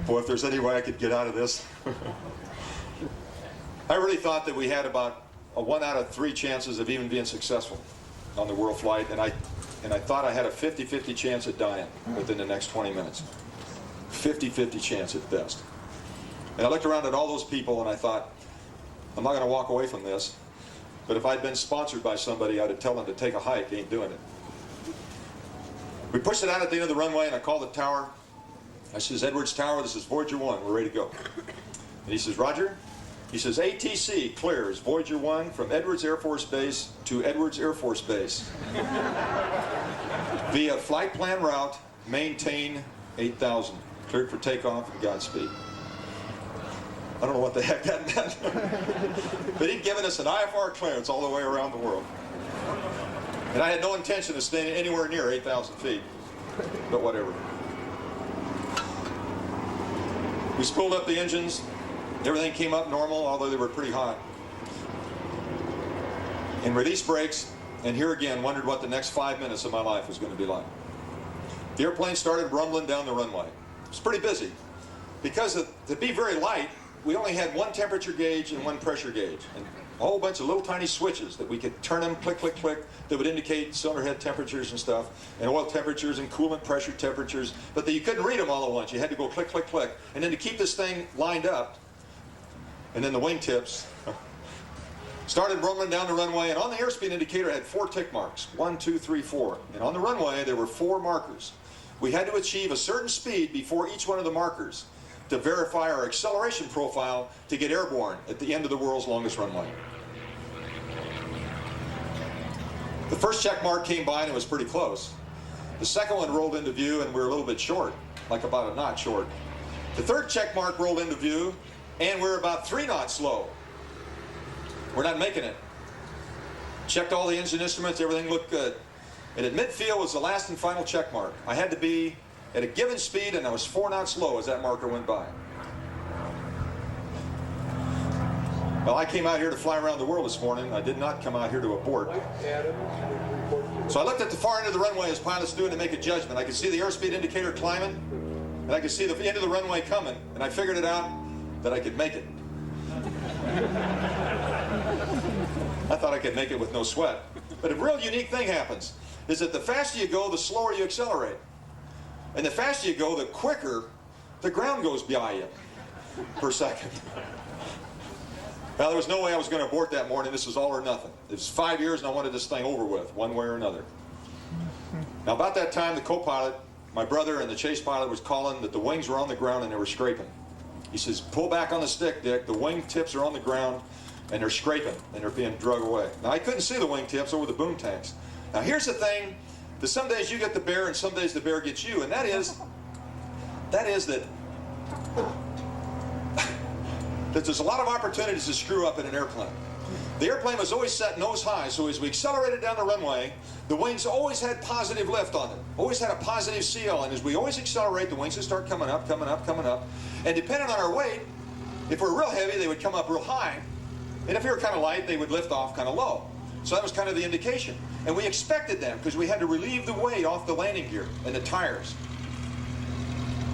boy, if there's any way I could get out of this. I really thought that we had about a 1 out of 3 chances of even being successful on the world flight, and I thought I had a 50-50 chance at dying within the next 20 minutes. 50-50 chance at best. And I looked around at all those people and I thought, I'm not going to walk away from this, but if I'd been sponsored by somebody, I'd have told them to take a hike. Ain't doing it. We pushed it out at the end of the runway, and I called the tower. I says, Edwards Tower, this is Voyager 1, we're ready to go. And he says, Roger. He says, ATC clears Voyager 1 from Edwards Air Force Base to Edwards Air Force Base. Via flight plan route, maintain 8,000. Cleared for takeoff and Godspeed. I don't know what the heck that meant. But he'd given us an IFR clearance all the way around the world. And I had no intention of staying anywhere near 8,000 feet. But whatever. We spooled up the engines. Everything came up normal, although they were pretty hot. And released brakes, and here again, wondered what the next 5 minutes of my life was going to be like. The airplane started rumbling down the runway. It was pretty busy. Because to be very light, we only had one temperature gauge and one pressure gauge. And a whole bunch of little tiny switches that we could turn them, click, click, click, that would indicate cylinder head temperatures and stuff, and oil temperatures and coolant pressure temperatures, but that you couldn't read them all at once. You had to go click, click, click. And then to keep this thing lined up, and then the wingtips started rumbling down the runway, and on the airspeed indicator had 4 tick marks. 1, 2, 3, 4. And on the runway, there were 4 markers. We had to achieve a certain speed before each one of the markers to verify our acceleration profile to get airborne at the end of the world's longest runway. The first check mark came by and it was pretty close. The second one rolled into view and we were a little bit short, like about a knot short. The third check mark rolled into view and we're about 3 knots low. We're not making it. Checked all the engine instruments, everything looked good. And at midfield was the last and final check mark. I had to be at a given speed and I was 4 knots low as that marker went by. Well, I came out here to fly around the world this morning. I did not come out here to abort. So I looked at the far end of the runway as pilots do to make a judgment. I could see the airspeed indicator climbing, and I could see the end of the runway coming, and I figured it out that I could make it. I thought I could make it with no sweat. But a real unique thing happens, is that the faster you go, the slower you accelerate. And the faster you go, the quicker the ground goes by you per second. Now, there was no way I was going to abort that morning. This was all or nothing. It was 5 years, and I wanted this thing over with, one way or another. Now, about that time, the co-pilot, my brother, and the chase pilot was calling that the wings were on the ground and they were scraping. He says, pull back on the stick, Dick. The wing tips are on the ground, and they're scraping, and they're being drug away. Now, I couldn't see the wing tips over the boom tanks. Now, here's the thing, that some days you get the bear, and some days the bear gets you, and that is that there's a lot of opportunities to screw up in an airplane. The airplane was always set nose high, so as we accelerated down the runway, the wings always had positive lift on it, always had a positive CL, and as we always accelerate, the wings would start coming up, coming up, coming up, and depending on our weight, if we're real heavy, they would come up real high, and if we were kind of light, they would lift off kind of low. So that was kind of the indication. And we expected them, because we had to relieve the weight off the landing gear and the tires.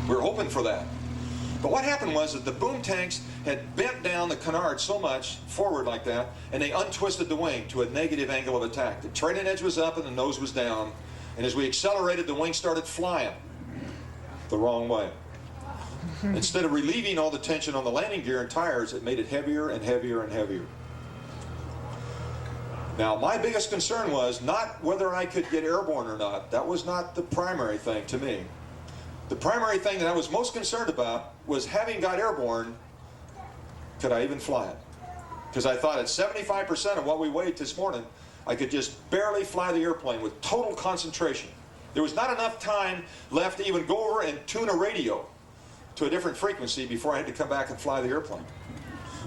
We were hoping for that. But what happened was that the boom tanks had bent down the canard so much forward like that, and they untwisted the wing to a negative angle of attack. The trailing edge was up and the nose was down, and as we accelerated, the wing started flying the wrong way. Instead of relieving all the tension on the landing gear and tires, it made it heavier and heavier and heavier. Now, my biggest concern was not whether I could get airborne or not. That was not the primary thing to me. The primary thing that I was most concerned about was, having got airborne, could I even fly it? Because I thought at 75% of what we weighed this morning, I could just barely fly the airplane with total concentration. There was not enough time left to even go over and tune a radio to a different frequency before I had to come back and fly the airplane.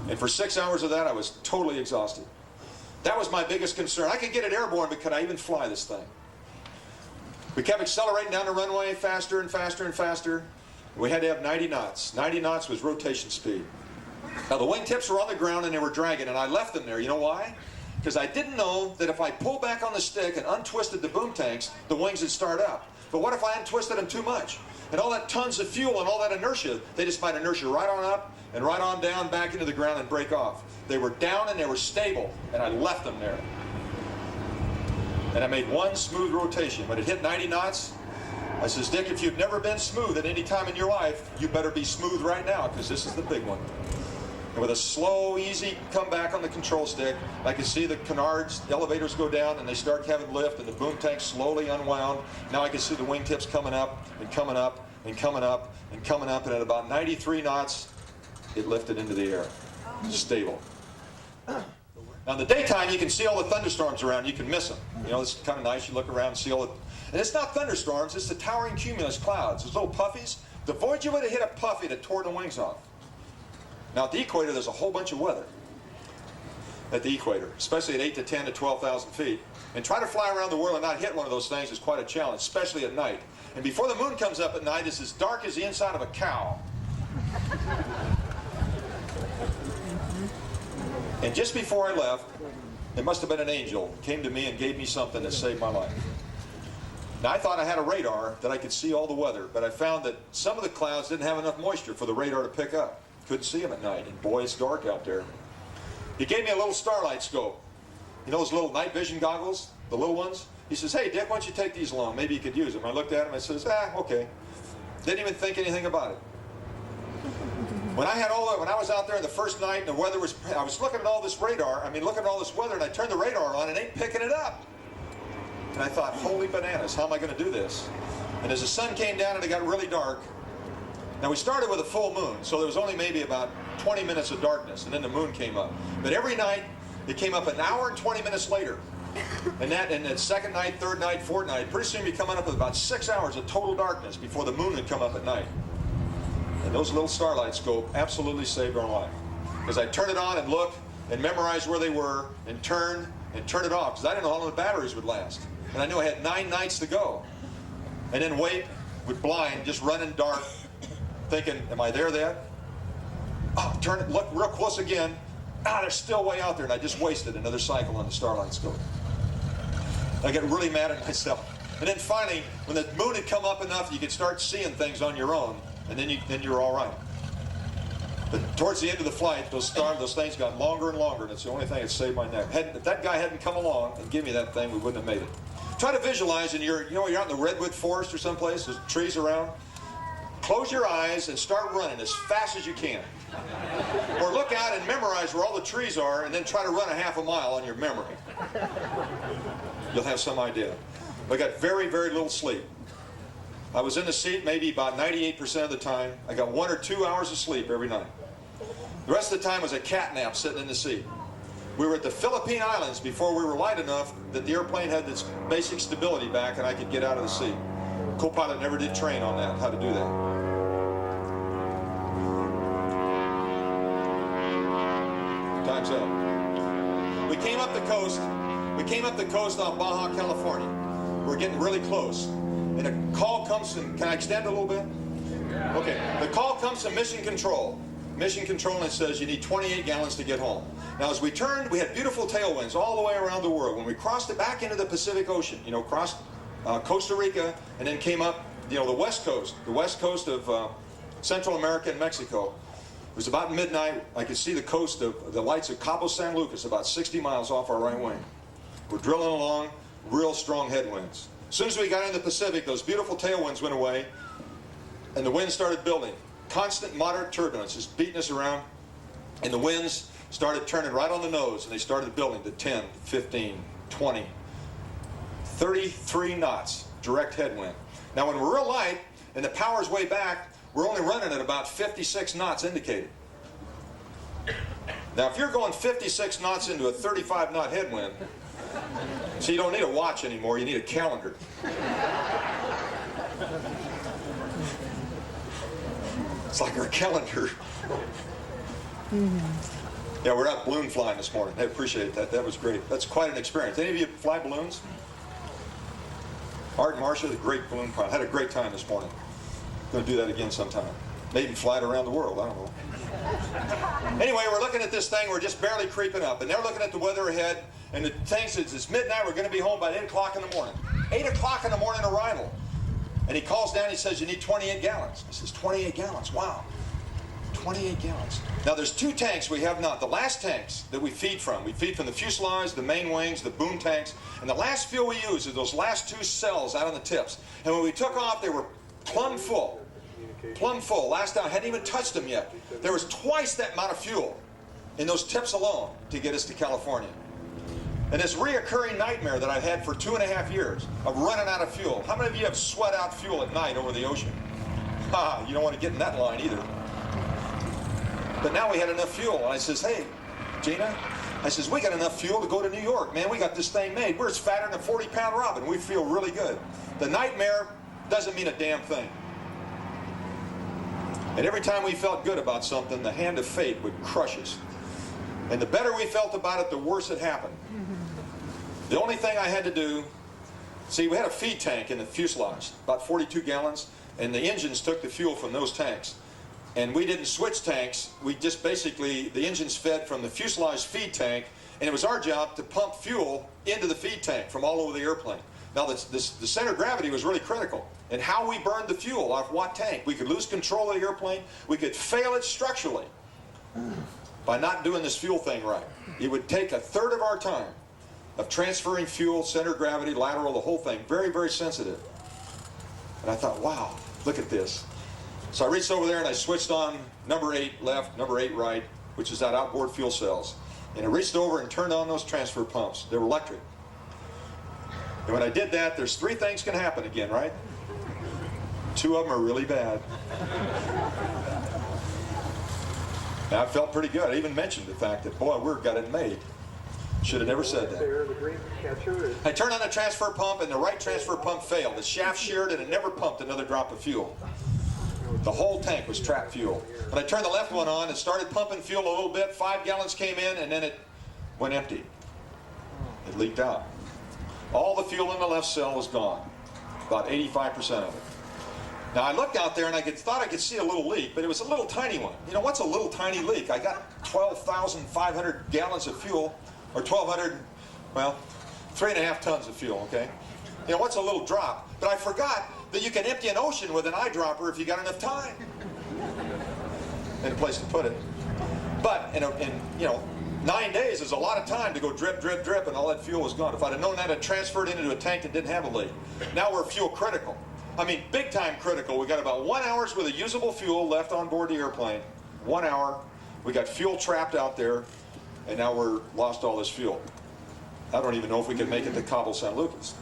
And for 6 hours of that, I was totally exhausted. That was my biggest concern. I could get it airborne, but could I even fly this thing? We kept accelerating down the runway faster and faster and faster. We had to have 90 knots. 90 knots was rotation speed. Now, the wingtips were on the ground and they were dragging, and I left them there. You know why? Because I didn't know that if I pulled back on the stick and untwisted the boom tanks, the wings would start up. But what if I hadn't twisted them too much? And all that tons of fuel and all that inertia, they just find inertia right on up and right on down back into the ground and break off. They were down and they were stable, and I left them there. And I made one smooth rotation. When it hit 90 knots, I says, Dick, if you've never been smooth at any time in your life, you better be smooth right now, because this is the big one. And with a slow, easy comeback on the control stick, I could see the canards, the elevators go down, and they start having lift, and the boom tank slowly unwound. Now I can see the wingtips coming up, and coming up, and coming up, and coming up, and at about 93 knots, it lifted into the air. Stable. Now in the daytime, you can see all the thunderstorms around. You can miss them. You know, it's kind of nice. You look around and see all the... And it's not thunderstorms. It's the towering cumulus clouds. Those little puffies. The Voyager would have hit a puffy that tore the wings off. Now at the equator, there's a whole bunch of weather. At the equator, especially at 8 to 10 to 12,000 feet. And trying to fly around the world and not hit one of those things is quite a challenge, especially at night. And before the moon comes up at night, it's as dark as the inside of a cow. And just before I left, it must have been an angel came to me and gave me something that saved my life. Now I thought I had a radar that I could see all the weather, but I found that some of the clouds didn't have enough moisture for the radar to pick up. Couldn't see them at night, and boy, it's dark out there. He gave me a little starlight scope. You know those little night vision goggles, the little ones? He says, hey, Dick, why don't you take these along? Maybe you could use them. I looked at him and says, okay. Didn't even think anything about it. When I was out there the first night and the weather was, I was looking at all this radar, looking at all this weather, and I turned the radar on and it ain't picking it up. And I thought, holy bananas, how am I going to do this? And as the sun came down and it got really dark, now we started with a full moon, so there was only maybe about 20 minutes of darkness, and then the moon came up. But every night, it came up an hour and 20 minutes later. And that second night, third night, fourth night, pretty soon you'd be coming up with about 6 hours of total darkness before the moon would come up at night. And those little starlight scope absolutely saved our life. Because I turned it on and looked and memorized where they were and turned it off, because I didn't know how long the batteries would last. And I knew I had 9 nights to go. And then wait, with blind, just running dark, thinking, am I there yet? Oh, turn it, look real close again. They're still way out there, and I just wasted another cycle on the starlight scope. I get really mad at myself. And then finally, when the moon had come up enough, you could start seeing things on your own, and then you're all right. But towards the end of the flight, those things got longer and longer, and it's the only thing that saved my neck. If that guy hadn't come along and given me that thing, we wouldn't have made it. Try to visualize, and you're out in the redwood forest or someplace, there's trees around. Close your eyes and start running as fast as you can. Or look out and memorize where all the trees are, and then try to run a half a mile on your memory. You'll have some idea. I got very, very little sleep. I was in the seat maybe about 98% of the time. I got 1 or 2 hours of sleep every night. The rest of the time was a cat nap sitting in the seat. We were at the Philippine Islands before we were light enough that the airplane had its basic stability back and I could get out of the seat. Co-pilot never did train on that, how to do that. Time's up. We came up the coast. We came up the coast off Baja, California. We're getting really close. And a call comes from, can I extend a little bit? Okay, the call comes from Mission Control. Mission Control, and it says you need 28 gallons to get home. Now as we turned, we had beautiful tailwinds all the way around the world. When we crossed it back into the Pacific Ocean, crossed Costa Rica, and then came up, the west coast of Central America and Mexico. It was about midnight. I could see the coast of the lights of Cabo San Lucas about 60 miles off our right wing. We're drilling along, real strong headwinds. As soon as we got into the Pacific, those beautiful tailwinds went away, and the wind started building. Constant moderate turbulence is beating us around, and the winds started turning right on the nose, and they started building to 10, 15, 20, 33 knots, direct headwind. Now when we're real light, and the power's way back, we're only running at about 56 knots indicated. Now if you're going 56 knots into a 35 knot headwind, so you don't need a watch anymore, you need a calendar. It's like our calendar. Yeah, we're out balloon flying this morning. I appreciate that. That was great. That's quite an experience. Any of you fly balloons? Art and Marcia, the great balloon pilot. Had a great time this morning. Going to do that again sometime. Maybe fly it around the world. I don't know. Anyway, we're looking at this thing. We're just barely creeping up. And they're looking at the weather ahead. And the thing says it's midnight. We're going to be home by 8 o'clock in the morning. 8 o'clock in the morning arrival. And he calls down, he says, you need 28 gallons. I says, 28 gallons, wow. 28 gallons. Now there's 2 tanks we have not. The last tanks that we feed from the fuselage, the main wings, the boom tanks, and the last fuel we use is those last 2 cells out on the tips. And when we took off, they were plumb full. Plumb full. Last time, I hadn't even touched them yet. There was twice that amount of fuel in those tips alone to get us to California. And this reoccurring nightmare that I've had for 2.5 years of running out of fuel. How many of you have sweat out fuel at night over the ocean? You don't want to get in that line either. But now we had enough fuel, and I says, hey, Gina, I says, we got enough fuel to go to New York, man. We got this thing made. We're as fatter than a 40-pound robin. We feel really good. The nightmare doesn't mean a damn thing. And every time we felt good about something, the hand of fate would crush us. And the better we felt about it, the worse it happened. The only thing I had to do, see, we had a feed tank in the fuselage, about 42 gallons, and the engines took the fuel from those tanks. And we didn't switch tanks. We just basically, the engines fed from the fuselage feed tank, and it was our job to pump fuel into the feed tank from all over the airplane. Now, the center of gravity was really critical. And how we burned the fuel off what tank. We could lose control of the airplane. We could fail it structurally by not doing this fuel thing right. It would take 1/3 of our time of transferring fuel, center of gravity, lateral, the whole thing. Very, very sensitive. And I thought, wow, look at this. So I reached over there and I switched on number 8 left, number 8 right, which is that outboard fuel cells. And I reached over and turned on those transfer pumps. They were electric. And when I did that, there's 3 things can happen again, right? 2 of them are really bad. And I felt pretty good. I even mentioned the fact that, boy, we've got it made. Should have never said that. I turned on the transfer pump, and the right transfer pump failed. The shaft sheared, and it never pumped another drop of fuel. The whole tank was trapped fuel. But I turned the left one on, and started pumping fuel a little bit. 5 gallons came in, and then it went empty. It leaked out. All the fuel in the left cell was gone. About 85% of it. Now I looked out there and I thought I could see a little leak, but it was a little tiny one. You know, what's a little tiny leak? I got 12,500 gallons of fuel, or 1,200, well, 3.5 tons of fuel, okay? You know, what's a little drop? But I forgot that you can empty an ocean with an eyedropper if you got enough time. And a place to put it. But in 9 days is a lot of time to go drip, drip, drip, and all that fuel was gone. If I'd have known that, I'd transferred it into a tank that didn't have a leak. Now we're fuel critical. I mean, big time critical. We got about 1 hour's worth of usable fuel left on board the airplane. 1 hour. We got fuel trapped out there, and now we're lost all this fuel. I don't even know if we can make it to Cabo San Lucas.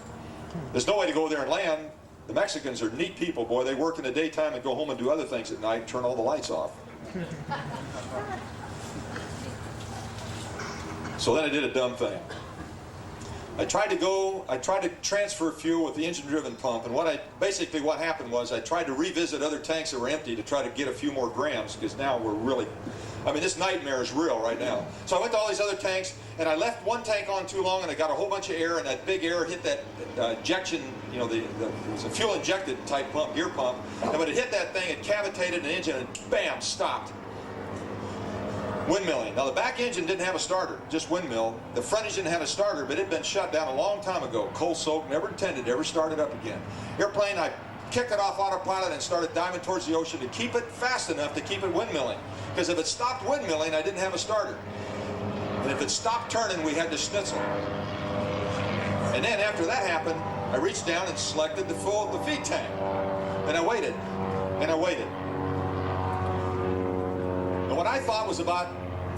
There's no way to go there and land. The Mexicans are neat people, boy. They work in the daytime and go home and do other things at night and turn all the lights off. So then I did a dumb thing. I tried to transfer fuel with the engine-driven pump, and what happened was I tried to revisit other tanks that were empty to try to get a few more grams, because now we're really, I mean, this nightmare is real right now. So I went to all these other tanks, and I left one tank on too long, and I got a whole bunch of air, and that big air hit that ejection, you know, it was a fuel-injected type pump, gear pump, and when it hit that thing, it cavitated the engine, and bam, stopped. Windmilling. Now the back engine didn't have a starter, just windmill. The front engine had a starter, but it had been shut down a long time ago. Cold soaked, never intended to ever start it up again. Airplane, I kicked it off autopilot and started diving towards the ocean to keep it fast enough to keep it windmilling. Because if it stopped windmilling, I didn't have a starter. And if it stopped turning, we had to schnitzel. And then after that happened, I reached down and selected the feed tank. And I waited, and I waited. And what I thought was about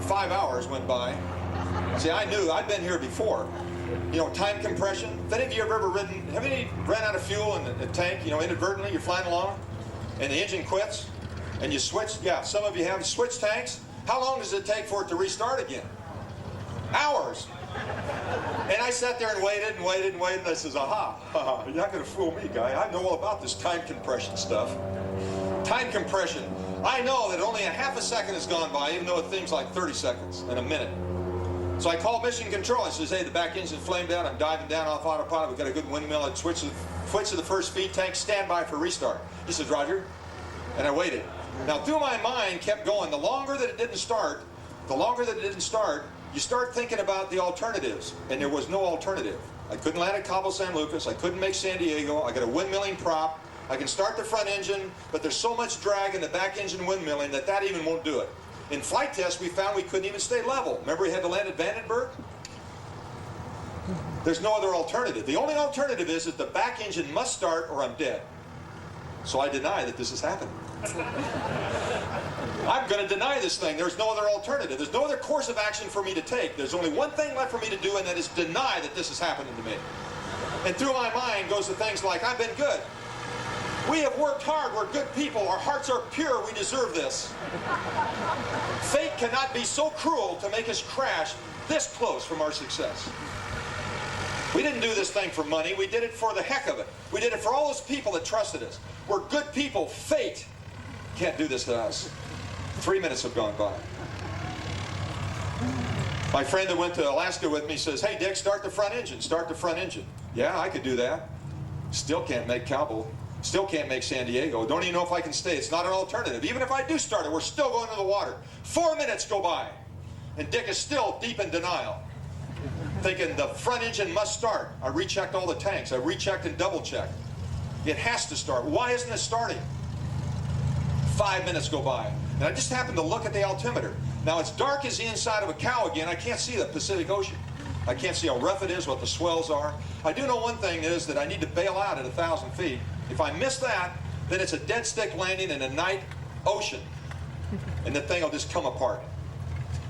5 hours went by. See, I knew, I'd been here before. You know, time compression. If any of you have ever ran out of fuel in a tank, you know, inadvertently, you're flying along, and the engine quits, and you switch, yeah, some of you have switched tanks. How long does it take for it to restart again? Hours. And I sat there and waited and waited and waited, and I says, aha, you're not going to fool me, guy. I know all about this time compression stuff. Time compression. I know that only a half a second has gone by, even though it seems like 30 seconds and a minute. So I called mission control. I says, hey, the back engine flamed out. I'm diving down off autopilot. We've got a good windmill. I'd switch to the first feed tank. Stand by for restart. He says, Roger. And I waited. Now, through my mind kept going. The longer that it didn't start, you start thinking about the alternatives. And there was no alternative. I couldn't land at Cabo San Lucas. I couldn't make San Diego. I got a windmilling prop. I can start the front engine, but there's so much drag in the back engine windmilling that even won't do it. In flight tests, we found we couldn't even stay level. Remember we had to land at Vandenberg? There's no other alternative. The only alternative is that the back engine must start or I'm dead. So I deny that this has happened. I'm going to deny this thing. There's no other alternative. There's no other course of action for me to take. There's only one thing left for me to do, and that is deny that this is happening to me. And through my mind goes the things like, I've been good. We have worked hard. We're good people. Our hearts are pure. We deserve this. Fate cannot be so cruel to make us crash this close from our success. We didn't do this thing for money. We did it for the heck of it. We did it for all those people that trusted us. We're good people. Fate can't do this to us. 3 minutes have gone by. My friend that went to Alaska with me says, hey, Dick, start the front engine. Start the front engine. Yeah, I could do that. Still can't make Cabo. Still can't make San Diego. Don't even know if I can stay. It's not an alternative. Even if I do start it, we're still going to the water. 4 minutes go by. And Dick is still deep in denial, thinking the front engine must start. I rechecked all the tanks. I rechecked and double-checked. It has to start. Why isn't it starting? 5 minutes go by. And I just happened to look at the altimeter. Now, it's dark as the inside of a cow again. I can't see the Pacific Ocean. I can't see how rough it is, what the swells are. I do know one thing is that I need to bail out at 1,000 feet. If I miss that, then it's a dead stick landing in a night ocean. And the thing will just come apart.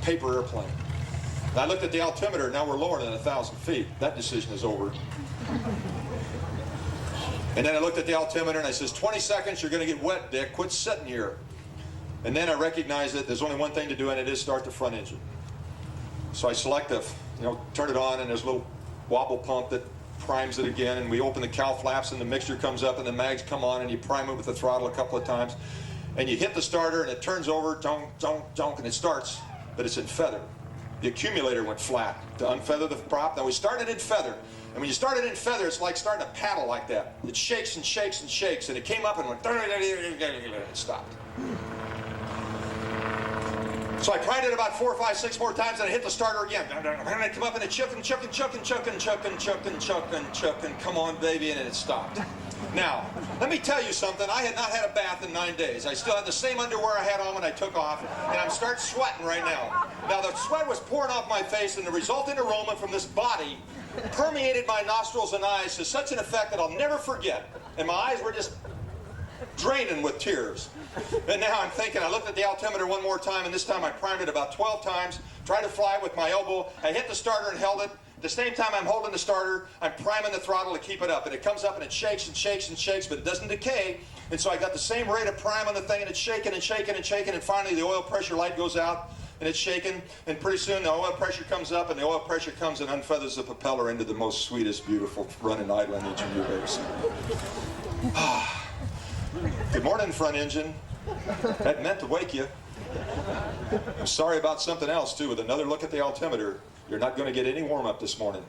Paper airplane. And I looked at the altimeter, now we're lower than 1,000 feet. That decision is over. And then I looked at the altimeter and I says, 20 seconds, you're going to get wet, Dick. Quit sitting here. And then I recognized that there's only one thing to do, and it is start the front engine. So I select turn it on, and there's a little wobble pump that primes it again, and we open the cowl flaps, and the mixture comes up, and the mags come on, and you prime it with the throttle a couple of times. And you hit the starter, and it turns over, donk, donk, donk, and it starts, but it's in feather. The accumulator went flat to unfeather the prop. Now we started in feather. And when you start it in feather, it's like starting a paddle like that. It shakes and shakes and shakes, and it came up and went, and it stopped. So I tried it about 4, 5, 6 more times, and I hit the starter again. And I come up and it chucking, come on, baby, and then it stopped. Now, let me tell you something. I had not had a bath in 9 days. I still had the same underwear I had on when I took off, and I'm starting sweating right now. Now, the sweat was pouring off my face, and the resulting aroma from this body permeated my nostrils and eyes to such an effect that I'll never forget. And my eyes were just draining with tears. And now I'm thinking, I looked at the altimeter one more time, and this time I primed it about 12 times, tried to fly it with my elbow. I hit the starter and held it. At the same time I'm holding the starter, I'm priming the throttle to keep it up. And it comes up and it shakes and shakes and shakes, but it doesn't decay. And so I got the same rate of prime on the thing, and it's shaking and shaking and shaking, and finally the oil pressure light goes out, and it's shaking, and pretty soon the oil pressure comes up, and the oil pressure comes and unfeathers the propeller into the most sweetest, beautiful running idling engine you've ever seen. Good morning, front engine. That meant to wake you. I'm sorry about something else, too. With another look at the altimeter, you're not going to get any warm-up this morning.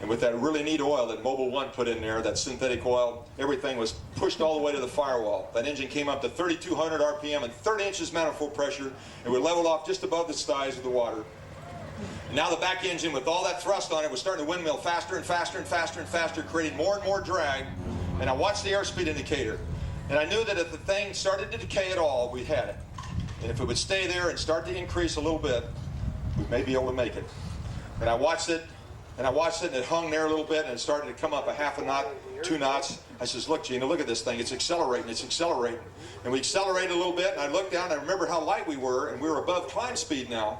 And with that really neat oil that Mobil 1 put in there, that synthetic oil, everything was pushed all the way to the firewall. That engine came up to 3,200 RPM and 30 inches manifold pressure, and we leveled off just above the size of the water. And now the back engine, with all that thrust on it, was starting to windmill faster and faster and faster and faster, creating more and more drag. And I watched the airspeed indicator. And I knew that if the thing started to decay at all, we had it. And if it would stay there and start to increase a little bit, we may be able to make it. And I watched it, and it hung there a little bit, and it started to come up a half a knot, 2 knots. I says, look, Gina, look at this thing. It's accelerating, it's accelerating. And we accelerated a little bit, and I looked down, and I remember how light we were, and we were above climb speed now.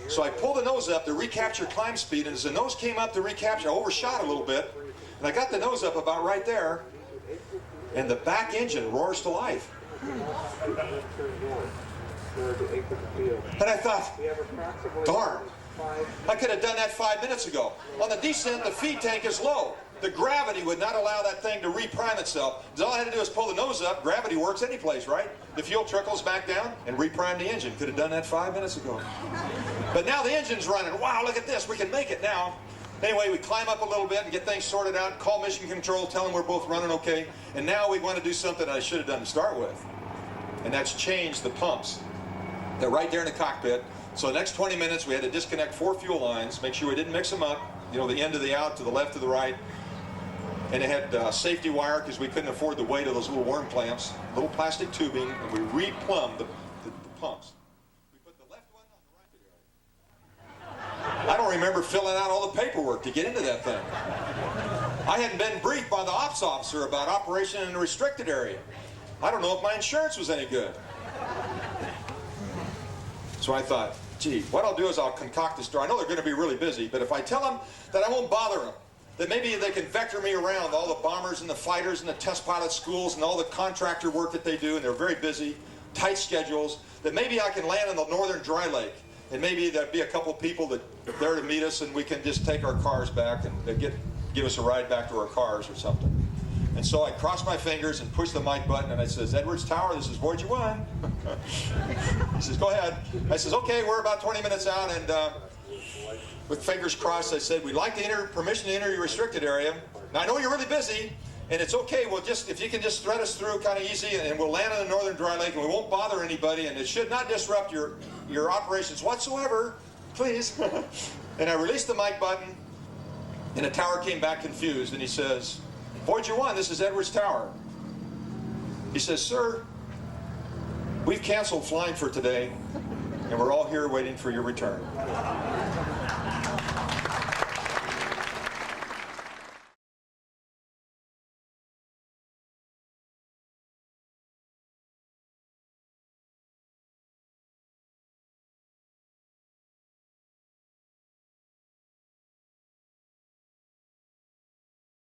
So I pulled the nose up to recapture climb speed, and as the nose came up to recapture, I overshot a little bit, and I got the nose up about right there, and the back engine roars to life. And I thought, darn, I could have done that 5 minutes ago. On the descent, the feed tank is low. The gravity would not allow that thing to reprime itself. All I had to do is pull the nose up. Gravity works any place, right? The fuel trickles back down and reprime the engine. Could have done that 5 minutes ago. But now the engine's running. Wow, look at this. We can make it now. Anyway, we climb up a little bit and get things sorted out, call mission control, tell them we're both running okay. And now we want to do something I should have done to start with. And that's change the pumps. They're right there in the cockpit. So the next 20 minutes, we had to disconnect 4 fuel lines, make sure we didn't mix them up, the end to the out, to the left, to the right. and it had safety wire because we couldn't afford the weight of those little worm clamps, little plastic tubing, and we replumbed the pumps. We put the left one on the right. I don't remember filling out all the paperwork to get into that thing. I hadn't been briefed by the ops officer about operation in a restricted area. I don't know if my insurance was any good. So I thought, gee, what I'll do is I'll concoct a story. I know they're going to be really busy, but if I tell them that I won't bother them, that maybe they can vector me around all the bombers and the fighters and the test pilot schools and all the contractor work that they do, and they're very busy, tight schedules, that maybe I can land in the northern dry lake, and maybe there'd be a couple people that are there to meet us, and we can just take our cars back and give us a ride back to our cars or something. And so I crossed my fingers and pushed the mic button, and I says, Edwards Tower, this is Voyager 1. He says, go ahead. I says, okay, we're about 20 minutes out, and with fingers crossed, I said, we'd like to permission to enter your restricted area. Now, I know you're really busy, and it's okay. We'll if you can just thread us through kind of easy, and we'll land in the northern dry lake, and we won't bother anybody, and it should not disrupt your operations whatsoever, please. And I released the mic button, and the tower came back confused, and he says, Voyager 1, this is Edwards Tower. He says, sir, we've canceled flying for today, and we're all here waiting for your return.